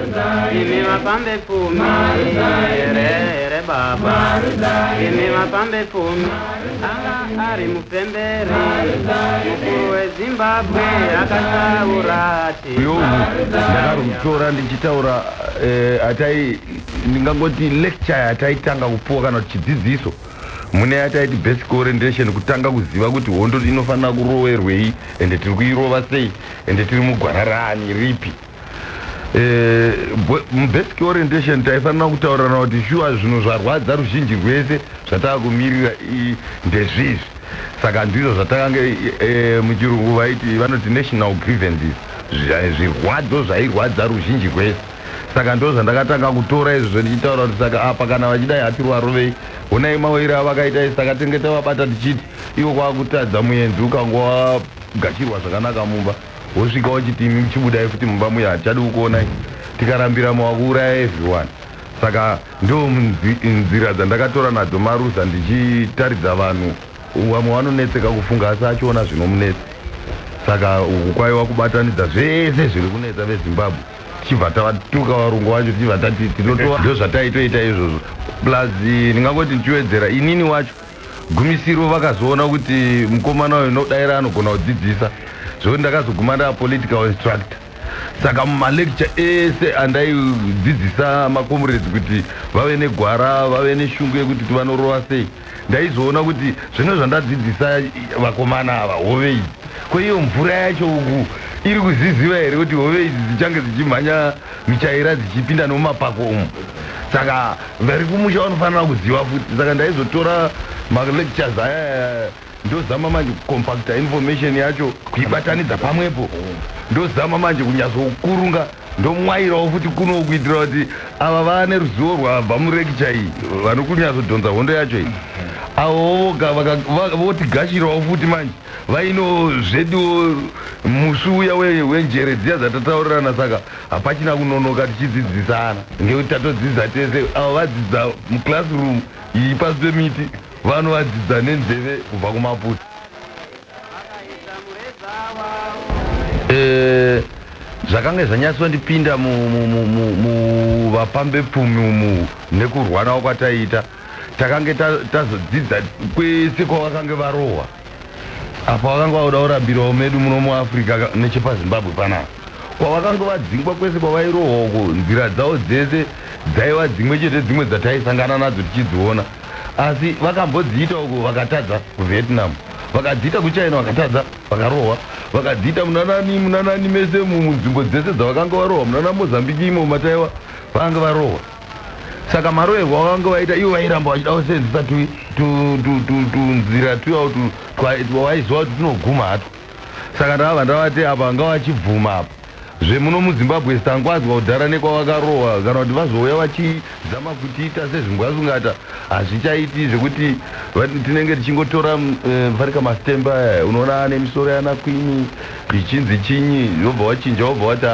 imi mapambe pfumi, here baba imi mapambe pfumi. Anga ari mupemberi mukuru weZimbabwe akataura ati ndakarutora ndichitaura atai ndingangoti lecture yataitanga kupuwa kana kuti chidzidziso mune yataiti basic orientation kutanga kuziva kuti hondo inofanira kurowerwei ende tiri kuirova sei ende tiri mugwara rani ripi. Basic orientation taifanira kutaurana kuti shuwa zvinhu zvarwadza ruzhinji rwese zvataakumirira ndezvizvi. Saka ndizvo zvatakanga muchirungu vaiti vanoti national grievances, zvirwadzo zvairwadza ruzhinji rwese. Saka ndo zvandakatanga kutora izvo ndichitaura kuti saka apa kana vachidai hati rwarovei honai mawira avakaita isi saka tenge tavabata tichiti iwo kwakutadza muenzi ukanga wagashirwa zvakanaka mumba wosvika wachiti imi muchibudai futi mumba muya hatichadi kukuonai tikarambira mawakuuraya everyone. Saka ndo nzira dzandakatora nadzo Maruza ndichitaridza vanhu vamwe vanonetseka kufunga asi achiona zvinomunetsa. Saka uku kwaiwa kubatanidza zvese zviri kunetsa veZimbabwe tichibva tavatuka varungu vacho tichibva tati tinotoa ndo zvataitoita izvozvo. Plus ndingangoti ndichiwedzera inini wacho gumisiro vakazoona kuti mukomana uyu nodaira anogona kudzidzisa zvo ndakazoguma ndaa political instructor. Saka mumalecture ese andaidzidzisa makomrades kuti vave negwara vave neshungu yekuti vanorova sei ndaizoona kuti zvino zvandadzidzisa vakomana ava hove idzi ko iyo mvura yacho uku iri kuziziva here kuti hove idzi dzichange dzichimhanya michaira dzichipinda nemumapako umu saka vari kumusha vanofanira kuziva futi saka ndaizotora malectures aya ndozama manje kucompacta information yacho kuibatanidza pamwepo ndozama manje kunyatsokurunga ndomwairawo futi kuno kuitira kuti ava vane ruzivo rwabva mulecture iyi vano kunyatsodhonza hondo yacho iyi avo votigashirawo futi manje vaino zvedu musi uya wenjere dziya dzatataurirana saka hapachina kunonoka tichidzidzisana ngekuti tatodzidza tese avo vadzidza muclassroom iyi pasi pemiti vanovadzidza nenzeve kubva kumaputa zvakanga zvanyatsondipinda muvapambepfumi umu nekurwanawo kwataita takange tazodzidza kwese kwavakange varohwa apa vakanga vauda kurambirawo medu muno muafrica nechepazimbabwe panapa kwavakanga vadzingwa kwese kwavairohwa uko nzira dzavo dzese dzaiva dzimwe chete dzimwe dzataisangana nadzo tichidziona asi vakambodziita uko vakatadza kuvietnam vakadziita kuchina vakatadza vakarohwa vakadziita munanani mese munzvimbo dzese dzavakanga varohwa munana mozambiki imo mataiwa vakanga varohwa saka maroherwa vakanga vaita ivo vairamba vachida kusenzisa tunzira tuyawo twavaiziva kuti tunoguma hato saka ndava ndavati apa vanga vachibvuma apa zvemuno muzimbabwe sitangwadzwa kudhara nekwavakarohwa kana kuti vazouya vachizama kutiita sezvingwasungata hazvichaiti zvekuti tinenge tichingotora mfarika mastemba aya unoona ane misoro yana kwini zvichinzi chinyi yobva wachinja wobva wati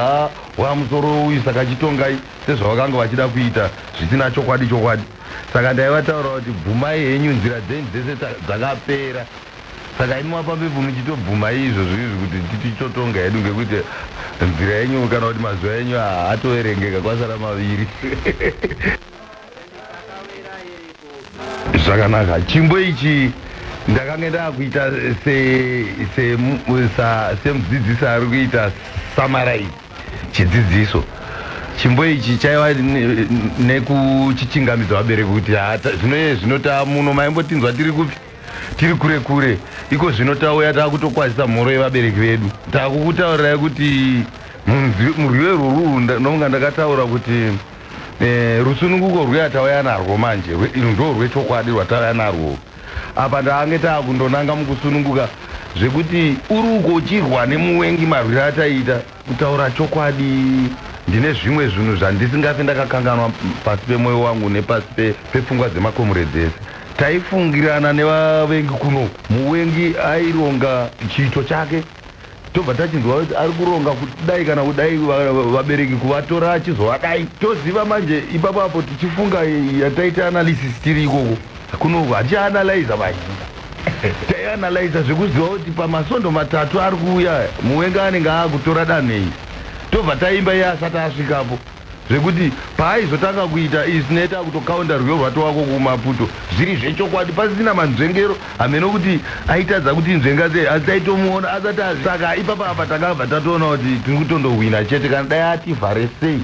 wamusoro uyu saka chitongai sezvavakanga vachida kuita zvisina chokwadi saka ndaivataura kuti bvumai henyu nzira dzenyu dzese dzakapera saka imi mapambepfumi chitobvuma izvozvo izvi kuti tichichotonga hedu ngekuti nzira yenyu kana kuti mazuva enyu haatoverengeka kwasara maviri zvakanaka chimbo ichi ndakanga ndaakuita semudzidzisi ari kuita samarai chidzidziso chimbo ichi chaiva nekuchichingamidza vabereki kuti zvino taamuno maimbotinzwa tiri kupi tiri kure kure iko zvino tauya taakutokwazisa mhoro yevabereki vedu taakukutaurirai kuti murwiwe rworuru ndomunga ndakataura kuti rusununguko rweyatauya narwo manje ndo rwechokwadi rwatauya narwo apa ndaange taakundonanga mukusununguka zvekuti uri uko uchirwa nemuwengi marwiro ataita kutaura chokwadi ndine zvimwe zvinhu zvandisingafi ndakakanganwa pasi pemwoyo wangu nepasi pepfungwa dzemakomuredzi ese taifungirana nevavengi kuno muwengi aironga chiito chake tobva tachinzwa kuti ari kuronga kudai kana kudai vabereki kuvatora achizovadai toziva manje ipapo apo tichifunga yataita analysis tiri ikoko kuno hachianalyza manje taianalyza zvekuziva kuti pamasondo matatu ari kuuya muwengi anenge aakutora danhei tobva taimba iye asati asvikapo zvekuti paaizotanga kuita izvi zvinoita kutokaunda rwiyo rwatowako kumaputo zviri zvechokwadi pasina manzvengero hameno kuti aitadza kuti nzvenga dze asi taitomuona asati saka ipapa apa takabva tatoona kuti tiri kutondohwina chete kana dai ativhare sei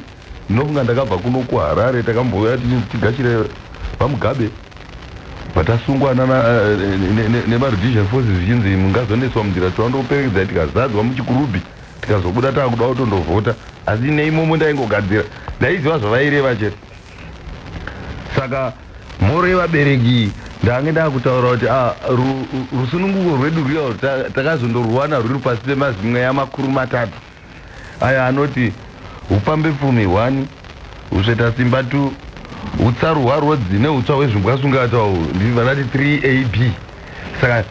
ndinofunga ndakabva kuno kuharare takambouya tigashire pamugabe batasungwa nemaredition forces zvichinzi mungazoneswa munzira tivandoperekedza tikazadzwa muchikurubhi tikazobuda taakuda kutondovhota asi neimomo ndaingogadzira ndaiziva zvavaireva chete saka mhoro yevabereki ndange ndakutaura kuti rusununguko rwedu rwiya takazondorwana rwuri pasi pemazimwe yamakuru matatu aya anoti upambepfumi 1 usveta simba 2 utsaruhwa rwodzi neutswa hwezvimbwasungatawo ndibva ndati 3ab saka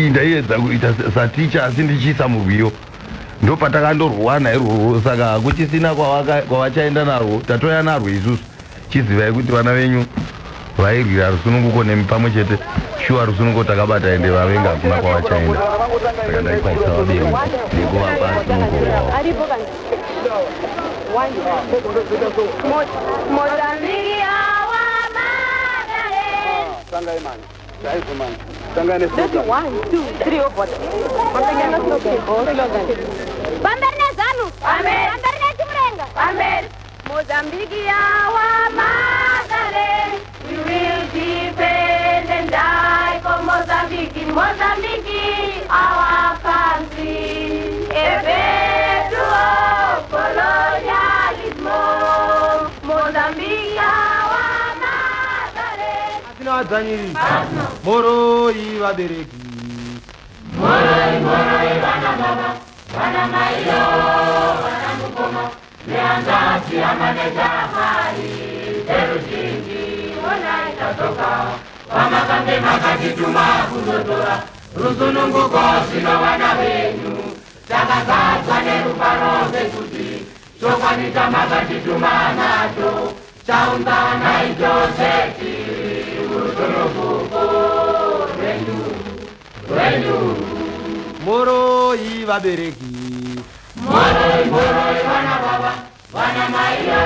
ndaiedza kuita saticha asi ndichiisa murwiyo ndopatakandorwana irworwo saka hakuchisina kwavachaenda narwo tatoya narwo isusu chizivai kuti vana venyu vairwira rusununguko nemi pamwe chete shuwa rusununguko takabata ende vavenga hakuna kwavachaenda saka ndaikwaisa vabereki nekuvapa rusununguko Bambernezanu, Bambernezi Murenga, Mozambique, our motherland, we will defend and die. Mozambique, our country. Efetuo colonialismo. Mozambique, our mother. Asina wadzanyiri. Moro ivabereki. Moro ivana baba. Wana mayo, wana mukoma. Leandazi amaneza mali. Terujingi, wana itatoka. Wamakambe makatituma kuzodora. Rusunungu kosino wana wenyu. Takazazwa neruparo vekuti. Chokwanita makatituma nato. Chaundana ijoseti. Rusunungu wenyu. Moro ivabereki. Moro wana baba. Wana mayo,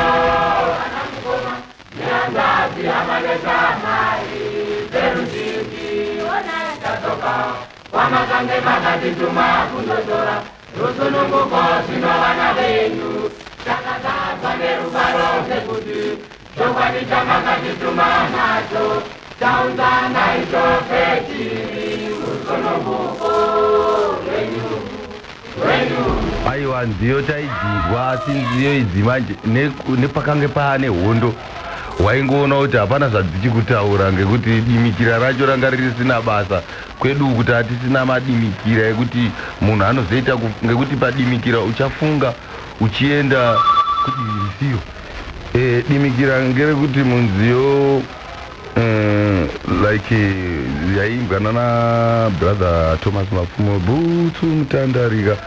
wana mukoma. Leandazi amaneza mali. Terujingi, wana itatoka. Wamakambe makatituma kuzodora. Rusunungu kosino wana wenyu. Takazazwa neruparo vekuti. Chokwanita makatituma nato. Chaundana ijoseti. Rusunungu wenyu. Aiwa, nziyo taidzirwa asi nziyo idzi manje nepakange paane hondo waingoona kuti hapana zvadzichikutaura ngekuti dimikira racho ranga risina basa. Kwedu kuti hatisina madimikira ekuti munhu anozoita ngekuti padimikira uchafunga uchienda kuti risiyo. Dimikira ngerekuti munziyo like yaimbwa nana brother Thomas Mapfumo butsu mutandarika.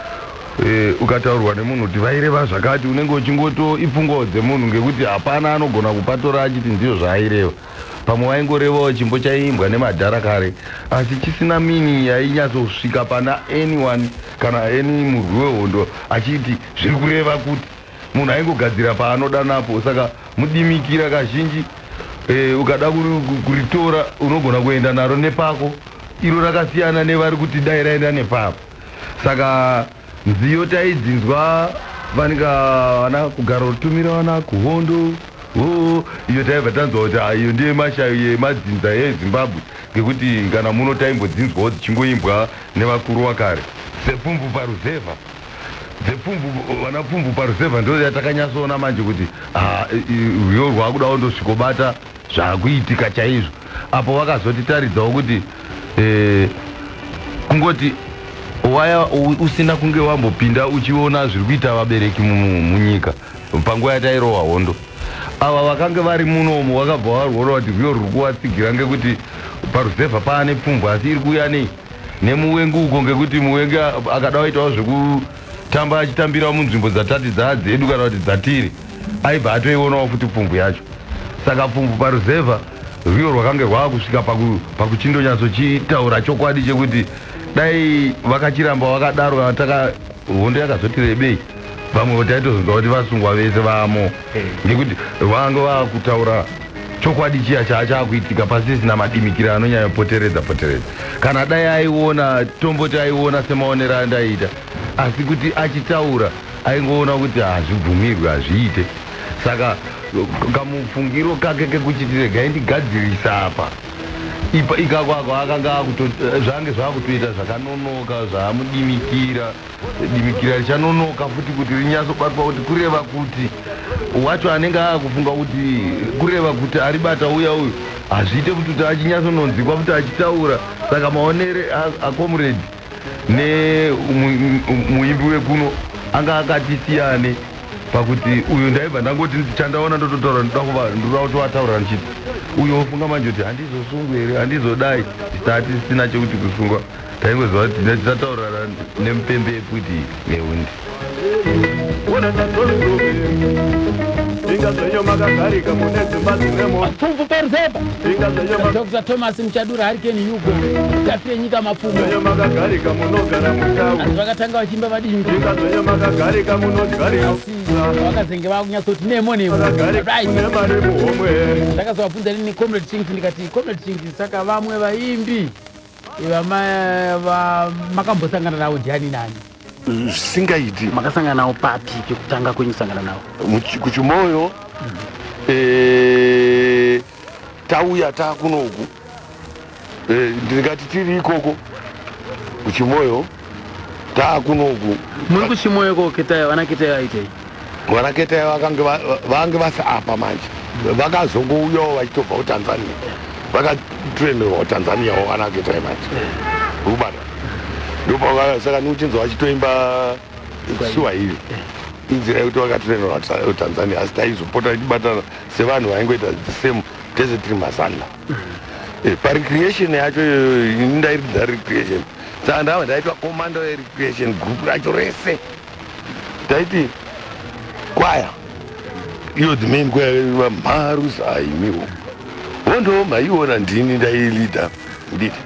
Ukataurwa nemunhu kuti vaireva zvakati unenge uchingoto ipfungwa dzemunhu ngekuti hapana anogona kupatora achiti ndiyo zvaireva. Pamwe waingorevawo chimbo chaiimbwa nemadhara kare asi chisina mini yainyatsosvika pana anyone kana any murwi wehondo achiti zviri kureva kuti munhu aingogadzira paanoda napo. Saka mudimikira kazhinji ukada kuritora unogona kuenda naro nepako. Iro rakasiyana nevari kuti dai raenda nepapo. Saka nziyo taidzinzwa vanenge vana kugara rutumira vana kuhondo. Iyo taibva tanzwa kuti iyo ndiye mashayo yemadzinza eZimbabwe ngekuti kana muno taimbodzinzwawo dzichingoimbwa nevakuru vakare. Sepfumvu paruzevha. Vana pfumvu paruzevha ndo yatakanyatsoona manje kuti rwiyo rwakudawo ndosvikobata zvakuitika chaizvo. Apo vakazotitaridzawo kuti kungoti waya usina kunge wambopinda uchiona zviri kuita vabereki munyika panguva yatairohwa hondo. Ava vakange vari munomo vakabva varwora kuti rwiyo ruri kuvatsigira ngekuti paruzevha paane pfumvu asi iri kuuya nemuwengi uko ngekuti muwengi akada waitawo zvekutamba achitambira munzvimbo dzatati dzedu kana kuti dzatiri aibva atoionawo futi pfumvu yacho. Saka pfumvu paruzevha rwiyo rwakange rwaakusvika pakuchindonyatsochitaura chokwadi chekuti dai vakachiramba vakadaro kana taka hondo yakazoti rebei vamwe taitozonzwa kuti vasungwa vese vamo ngekuti vange vakutaura chokwadi chiya chaachakuitika pasisina madimikira anonyanya poteredza. Kana dai aiona tomboti aiona semaonero andaiita asi kuti achitaura aingoona kuti hazvibvumirwi hazviite. Saka kamufungiro kake kekuchiti regai ndigadzirisa apa ikakwakwa akanga zvange zvakutoita zvakanonoka zvamudimikira. Dimikira richanonoka futi kuti rinyatsobatwa kuti kureva kuti wacho anenge akufunga kuti kureva kuti aribata uya uyu hazviite kuti achinyatsononzikwa kuti achitaura. Saka maonere acomrade nemuimbi wekuno anga akati siyane pakuti uyu ndaibva ndangoti chandawona ndototaura ndoda kutovataura ndichiti uyo ofunga manje kuti handizosungwa here handizodai tati sina chekuti kusungwa taingoziva kuti tichataurana nemupembe yekuti neundi. Mapfumvu paruzevha. Dr. Thomas Muchadura Hurricane Hugo tapire nyika mapfumvu. Asi vakatanga vachimba vadini vakazenge vakunyatsoti nemo ndakazovabvunza nini Comrade Chings ndikati Comrade Chings saka vamwe vaimbi makambosangana navo ndiani nani? Zvisingaiti. Makasangana navo papi chekutanga kwenyu kusangana navo? Kuchimoyo tauya takunoku ndikati tiri ikoko kuchimoyo takunoku muri kuchimoyo koketa vanaketa aitei vanaketa vange vasaapa manje vakazongouyawo vachitobva kutanzania vakatrenderwa kutanzania wo vanaketa manje ubata ndopasaka niuchinzwa vachitoimba swahili inzira yekuti vakatrenderwa kutanzania asi taizopota tichibatana sevanhu vaingoita the same tese tiri masanda parecreation yacho indairidza recreation saka ndava ndaitwa komanda werecreation group racho rese taiti kwaya iyo the main kwaya mharus aimiwo vondo maiona ndini ndailida nditi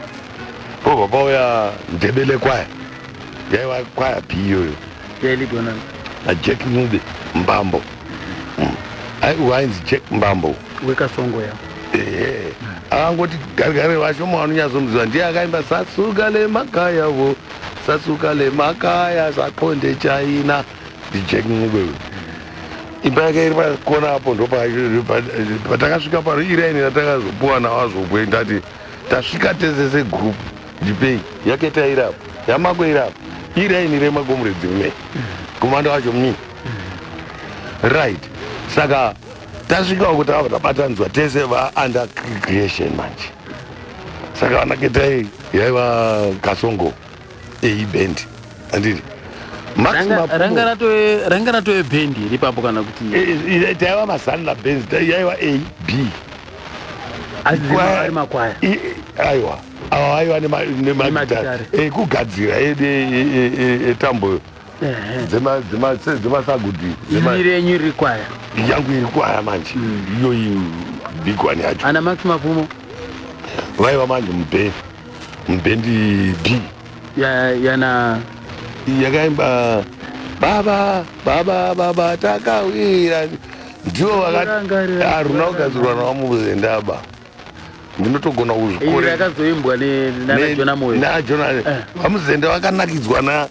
pobva pauya ndebele kwaya yaiva kwaya p iyoyo yailidwa najack nube mbambo wainzi jack mbambo wekasongo ya akangoti garigari vashoma vanonyazomuziva ndiye akaimba sasuka lemakayavo sasuka lemakaya sakonde chaina ndijack nube imba yake iri pakona apo ndopatakasvika paro iraini ratakazopuwa nawazopwe ndati tasvika tese segroup ndipei yake tairapo yamakoirapo iraini remagomuredzi mne komanda wacho mni right saka tasvikawo kuti ava tabatanzwa tese va-under creation manje saka vanaketai yaiva kasongo eibendi anditi ranga ratove bhendi ripapo kana kuti taiva mazanla bands yaiva a b ari makwaya aiwa ava vaiva nemagitari kugadzira etambo dzemasagudi iri yenyu riri kwaya yangu iri kwaya manje iyoyi bigwani yacho ana max mapfumo vaiva manje mubhendi b yana yakaimba baba takawira ndiwo haruna kugadzirwa nawamuzendaba ndinotogona kuzvikora yakazoimbwa najona moyo vamuzenda vakanakidzwa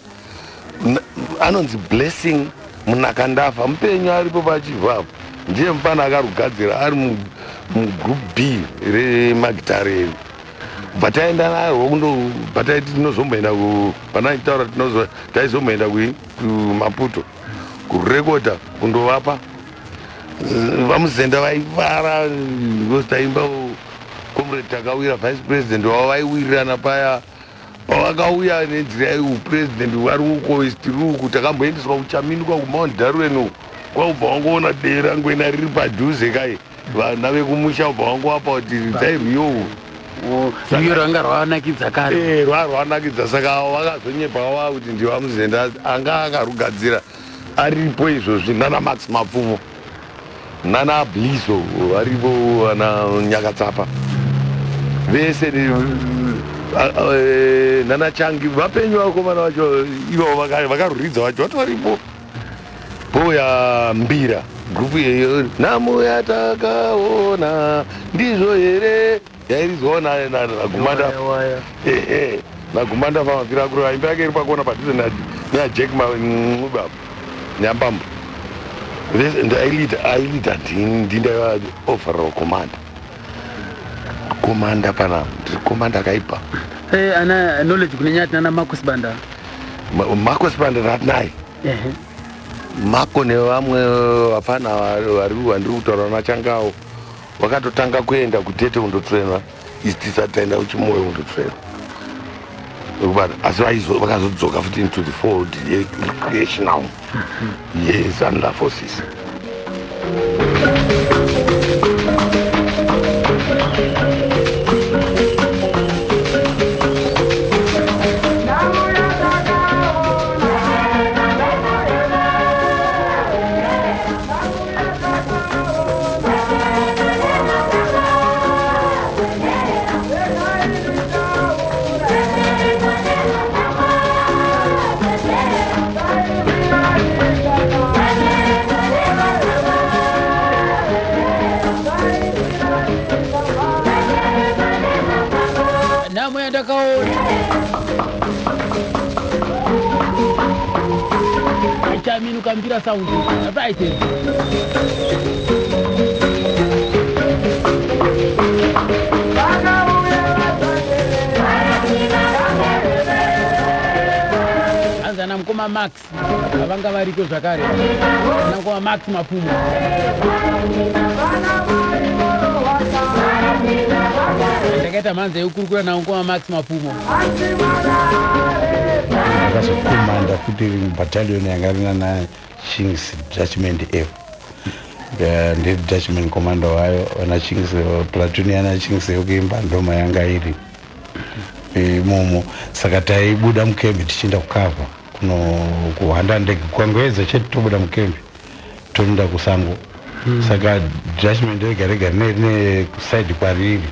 anonzi blessing munakandafa mupenyu aripo pachivhapo ndiye mufana akarugadzira ari mugroup b remagitari edu bva taenda narwo bva taiti tinozomboenda panachitaura taizomboenda kumaputo kurekoda kundovapa vamuzenda vaifara because taimba comrade takawira vice president wavo vaiwirirana paya pavakauya nenzira yeupresident vari uko istiruku takamboendeswa kuchaminikwa kumount darwen kwaubva wangoona dera ngoena riri padhuze kai vana vekumusha ubva wangovapa kuti dzairwiyowo iyo ranga rwanakidza kare rwarwanakidza saka vakazonyepa wava kuti ndivamuzenda anga akarugadzira aripo izvozvi nana max mapfumo nana bliso varipo vana nyakatsapa vese nana changi vapenyu vakomana vacho ivo vakaruridza vacho vatoripo pouya mbira grupu yeyo namuya takaona ndizvo here yairidzwawo nagumanda nagumanda pamapira akuru imba yake iri pakona padhuze najack mubaba nyambambo ailida ndindaiva overall komanda pana ndiri komanda akaipa ana knowledge kune nyati nana marcus banda ratnai mako nevamwe vapana vandiri kutaura nachangawo vakatotanga kuenda kutete kundotrenwa isi tisati taenda kuchimoyo kundotrenwa asi vakazodzoka futi into the fold yerecreational yezanla forces Chaminu kambira sound right kana mkoma Max avanga variko zvakare kana mkoma Max Mapfumo ndakaita mhanza yokurukura na mkoma Max Mapfumo akazokomanda futi battalion yanga rina Chings Detachment F ndi detachment commander wayo wana Chings platoon yana Chings yokuimba ndoma yanga iri imomo saka taibuda mukembi tichienda kukava kuhanda ndege kwangwedza chete tobuda mukembi toenda kusango saka detachment rega ne side kwariri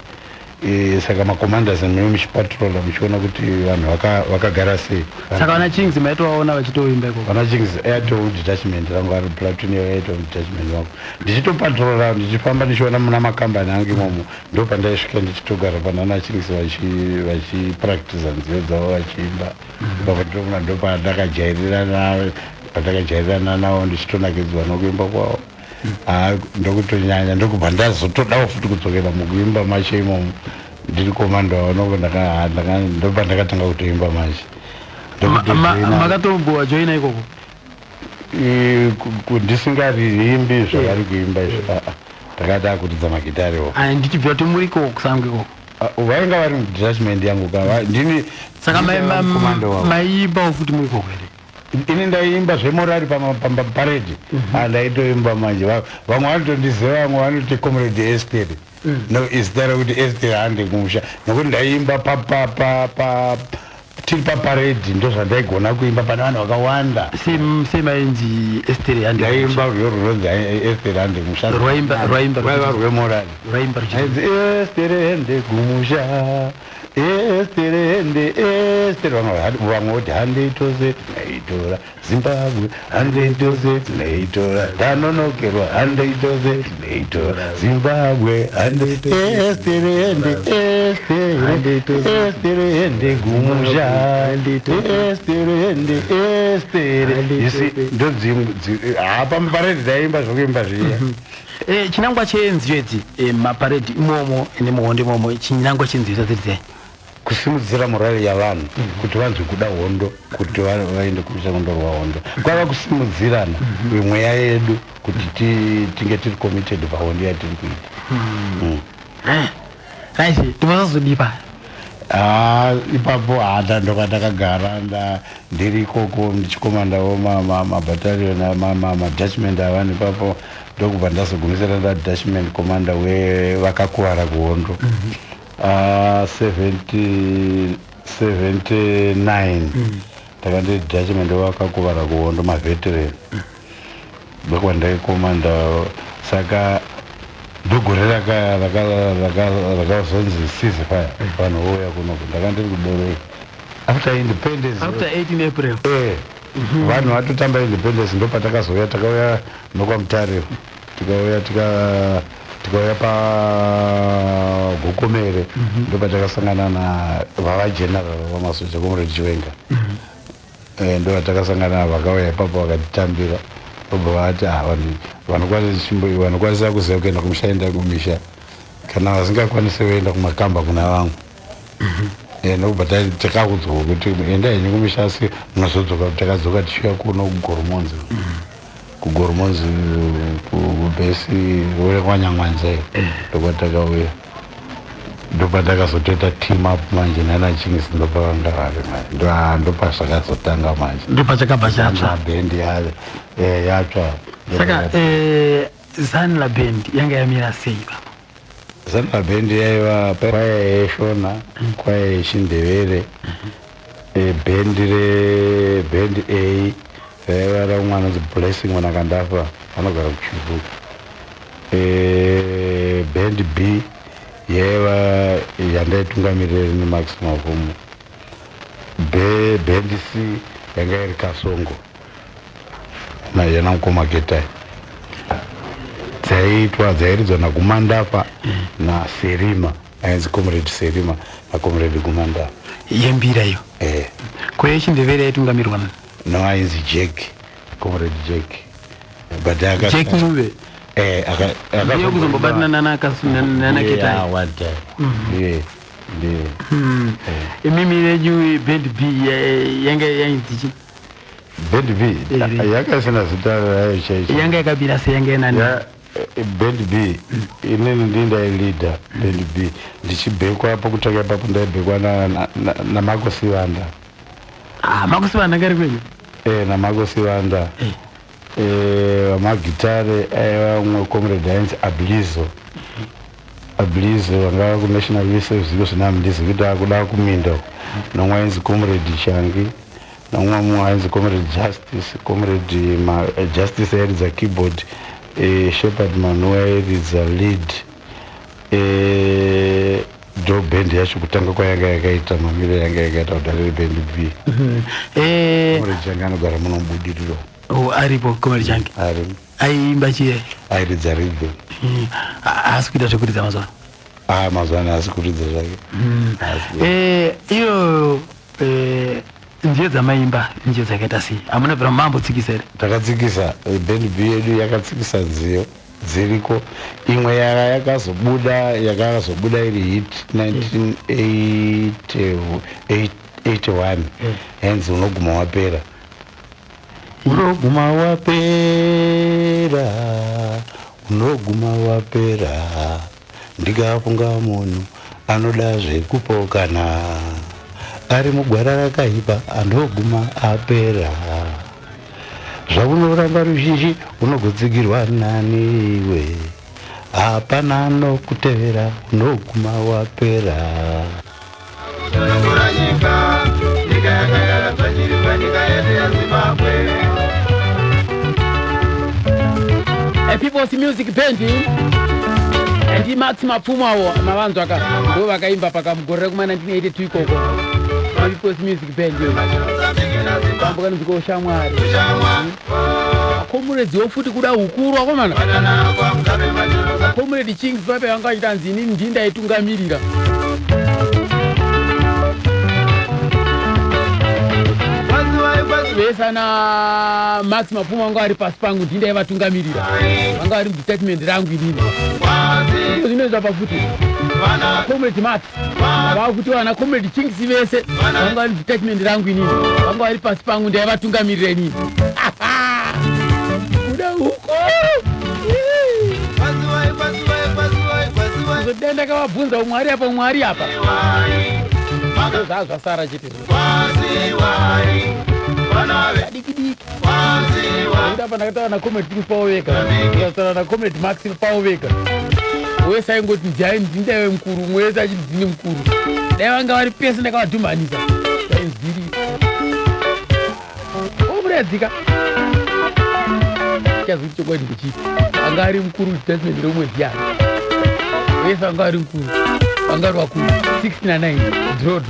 saka macommanders nemuchipatrola muchiona kuti vanhu vakagara sei saka wana Chings maitovaona vachitoimba iko wana Chings airto detachment rangu ari platoon airto detachment wangu ndichitopatrola ndichifamba ndichiona muna makambani angu imomo ndo pandaisvika ndichitogara panana Chings vachipractice nziyo dzavo vachiimba pakutoona ndo pandakajairirana navo ndichitonakidzwa nokuimba kwavo ndokutonyanya ndokubva ndazotodawo futi kudzokera mukuimba macho imomo ndiri komanda wavo ndopandakatanga kutoimba macho makatombowa joina ikoko ndisingariimbi zvavari kuimba izvo ndakati akutidza magitariwo ndichibva kuti muri ikoko kusango ikoko vainga vari mudetachment yangu ndini saka maiimbawo futi muri ikoko here ini ndaimba zvemorari paparedi ndaitoimba manje vamwe vanotondiziva vamwe vanoti comrade Esther no isitara kuti Esther hande kumusha nokuti ndaimba tiri paparedi ndozvandaigona kuimba pane vanhu vakawanda semainzi Esther hande ndaimba rwiyo runonzi Esther hande kumusha rwaiva rwemorari Esther hande kumusha Esther vamwe voti hande itose tinaitora Zimbabwe hande itose tinaitora ndanonokerwa hande itose tinaitora Zimbabwe hande Esther hande kumusha Esther isi ndapa maparedi ndaimba zvokuimba zviya chinangwa chenziyo idzi maparedi imomo nemuhondo imomo chinangwa chenziyo dzadziridzai kusimudzira morali yavanhu kuti vanzwe kuda hondo kuti vaende kumusha kundorwa hondo kwava kusimudzirana mweya yedu kuti tinge tiri committed pahondo yatiri kuita raisi tivasazodipa ipapo ndoka ndakagara ndiri ikoko ndichikomandawo mabatalion madetachment avani ipapo ndokubva ndazogumisira detachment commander wevakakuwara kuhondo 79 takandi detachment wakakuvara kuhondo maveteran ndokwandaikomanda saka ndogore rakazonzi ceasefire vanhu vouya kunoko ndakandiri kudoroi after independence after 18 April vanhu vatotamba independence ndopatakazouya takauya nokwamutare tikauya paGukomere ndopatakasangana vavageneral vamasoja comrade Chiwenga ndopatakasangana vakauya ipapo vakatitambira obva vati vanokwanisa kuziva kuenda kumusha enda kumisha kana vasingakwanisi kuenda kumakamba kuna vamwe ndokubva takaudzwa kuti enda henyu kumisha asi munozodzoka takadzoka tichiuya kuno kugoromonzi kubhesi kwanyangwanzai ndokwatakauya ndopatakazotota team up manje nana Chings ndopavanga vari ndopazvakazotanga manje ndopachakabva chatsva bhendi yatsva saka Zanla band yanga yamira sei baba Zanla band yaiva kwaya yeshona kwaya yechindevere band A yaiva ramwana blessing mwana kandafa anogara kuchivuka band B yaiva yandaitungamiriri neMax Mapfumo band C yanga iri Kasongo yana mukoma Getai dzairidzwa naGumandafa naSerima ainzi comrade Serima naComrade Gumandafa yembira iyo kweyechindevere yaitungamirwa no ainzi Jack comrade Jack but Jack Mube ndiyo kuzombobatana nana Getai one time imimi yeju band B yanga yainzi Band B yakasina zita rayo chaicho yanga yakabira seyanga nani Band B inini ndinda leader Band B ndichibhekwa hapo kutaka papo ndaibhekwa na Magosi Wanda. Magosi Wanda ngari kwenye na Magosi Wanda magitare umwe comrade Heinz Ablizo wanga ku National Youth Service zvinamdizi kuti akuda kuminda nomwainzi comrade Changi nomwe mwainzi comrade Justice airidza keyboard Shepherd Manuel airidza lead do band yacho kutanga kwayanga yakaita mamiro yanga yakaita kudare band B comrade Changi anogara muno mubudiriro aripo comrade Changi aimba chie airidza rhythm asikuita zvekuridza mazwana mazwana asikuridza zvake iyo nziyo dzamaimba nziyo dzakaita sei amuna bvira mambotsikisa here takatsikisa band B yedu yakatsikisa nziyo dziriko imwe yakazobuda iri hit 1981 henzi unoguma wapera unoguma wapera ndikafunga munhu anoda zvekupokana ari mugwara rakaipa andoguma apera zvaunoramba ruzhinji unogotsigirwa nani iwe hapana anokutevera unoguma wapera People's Music Band and Max Mapfumawo mavanzo aka ndo vakaimba pakamugorera kuma 1982 ikoko People's Music Band kamboka nziko shamwari comrades wofuti kuda ukuru akomana comrade Chings pape vanga ita nzini ndinda itungamirira vesana Max Mapfuma vanga vari pasi pangu ndinda ivatungamirira vanga vari mudepartment rangu inini zvinoizva pafuti comrade Max vakuti vana comrade Chings vese vanga vari mudepartment rangu inini vanga vari pasi pangu ndaivatungamirira inini kuda uko zodenda kavabvunza umwari apa zvazvasara chete dikidiki ndapa ndakataura na comrade Chings pavo vega ndakataura na comrade Max pavo vega wese aingoti ndiyai ndindaiwe mukuru umwe wese achiti ndini mukuru dai vanga vari pese ndakavadhumanisa dainzviri omuradzika chazviti chokwadi ndechipi anga ari mukuru department romwe ndiyani wese vanga vari mukuru vanga vari vakuru 69 draw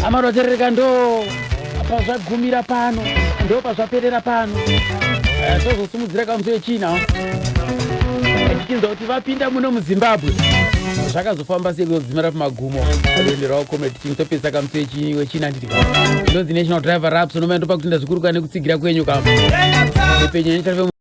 amaroterereka ndo pazvagumira pano ndo pazvaperera pano tozosimudzira kamuso yechina ndichinzwa kuti vapinda muno muzimbabwe zvakazofamba sei kuzodzimira pamagumo aenderawo comrade king topesa kamusi wechinanditika inonzi national driver raps unomaendopa kuti ndazvikuruka nekutsigira kwenyu kamo penyanyika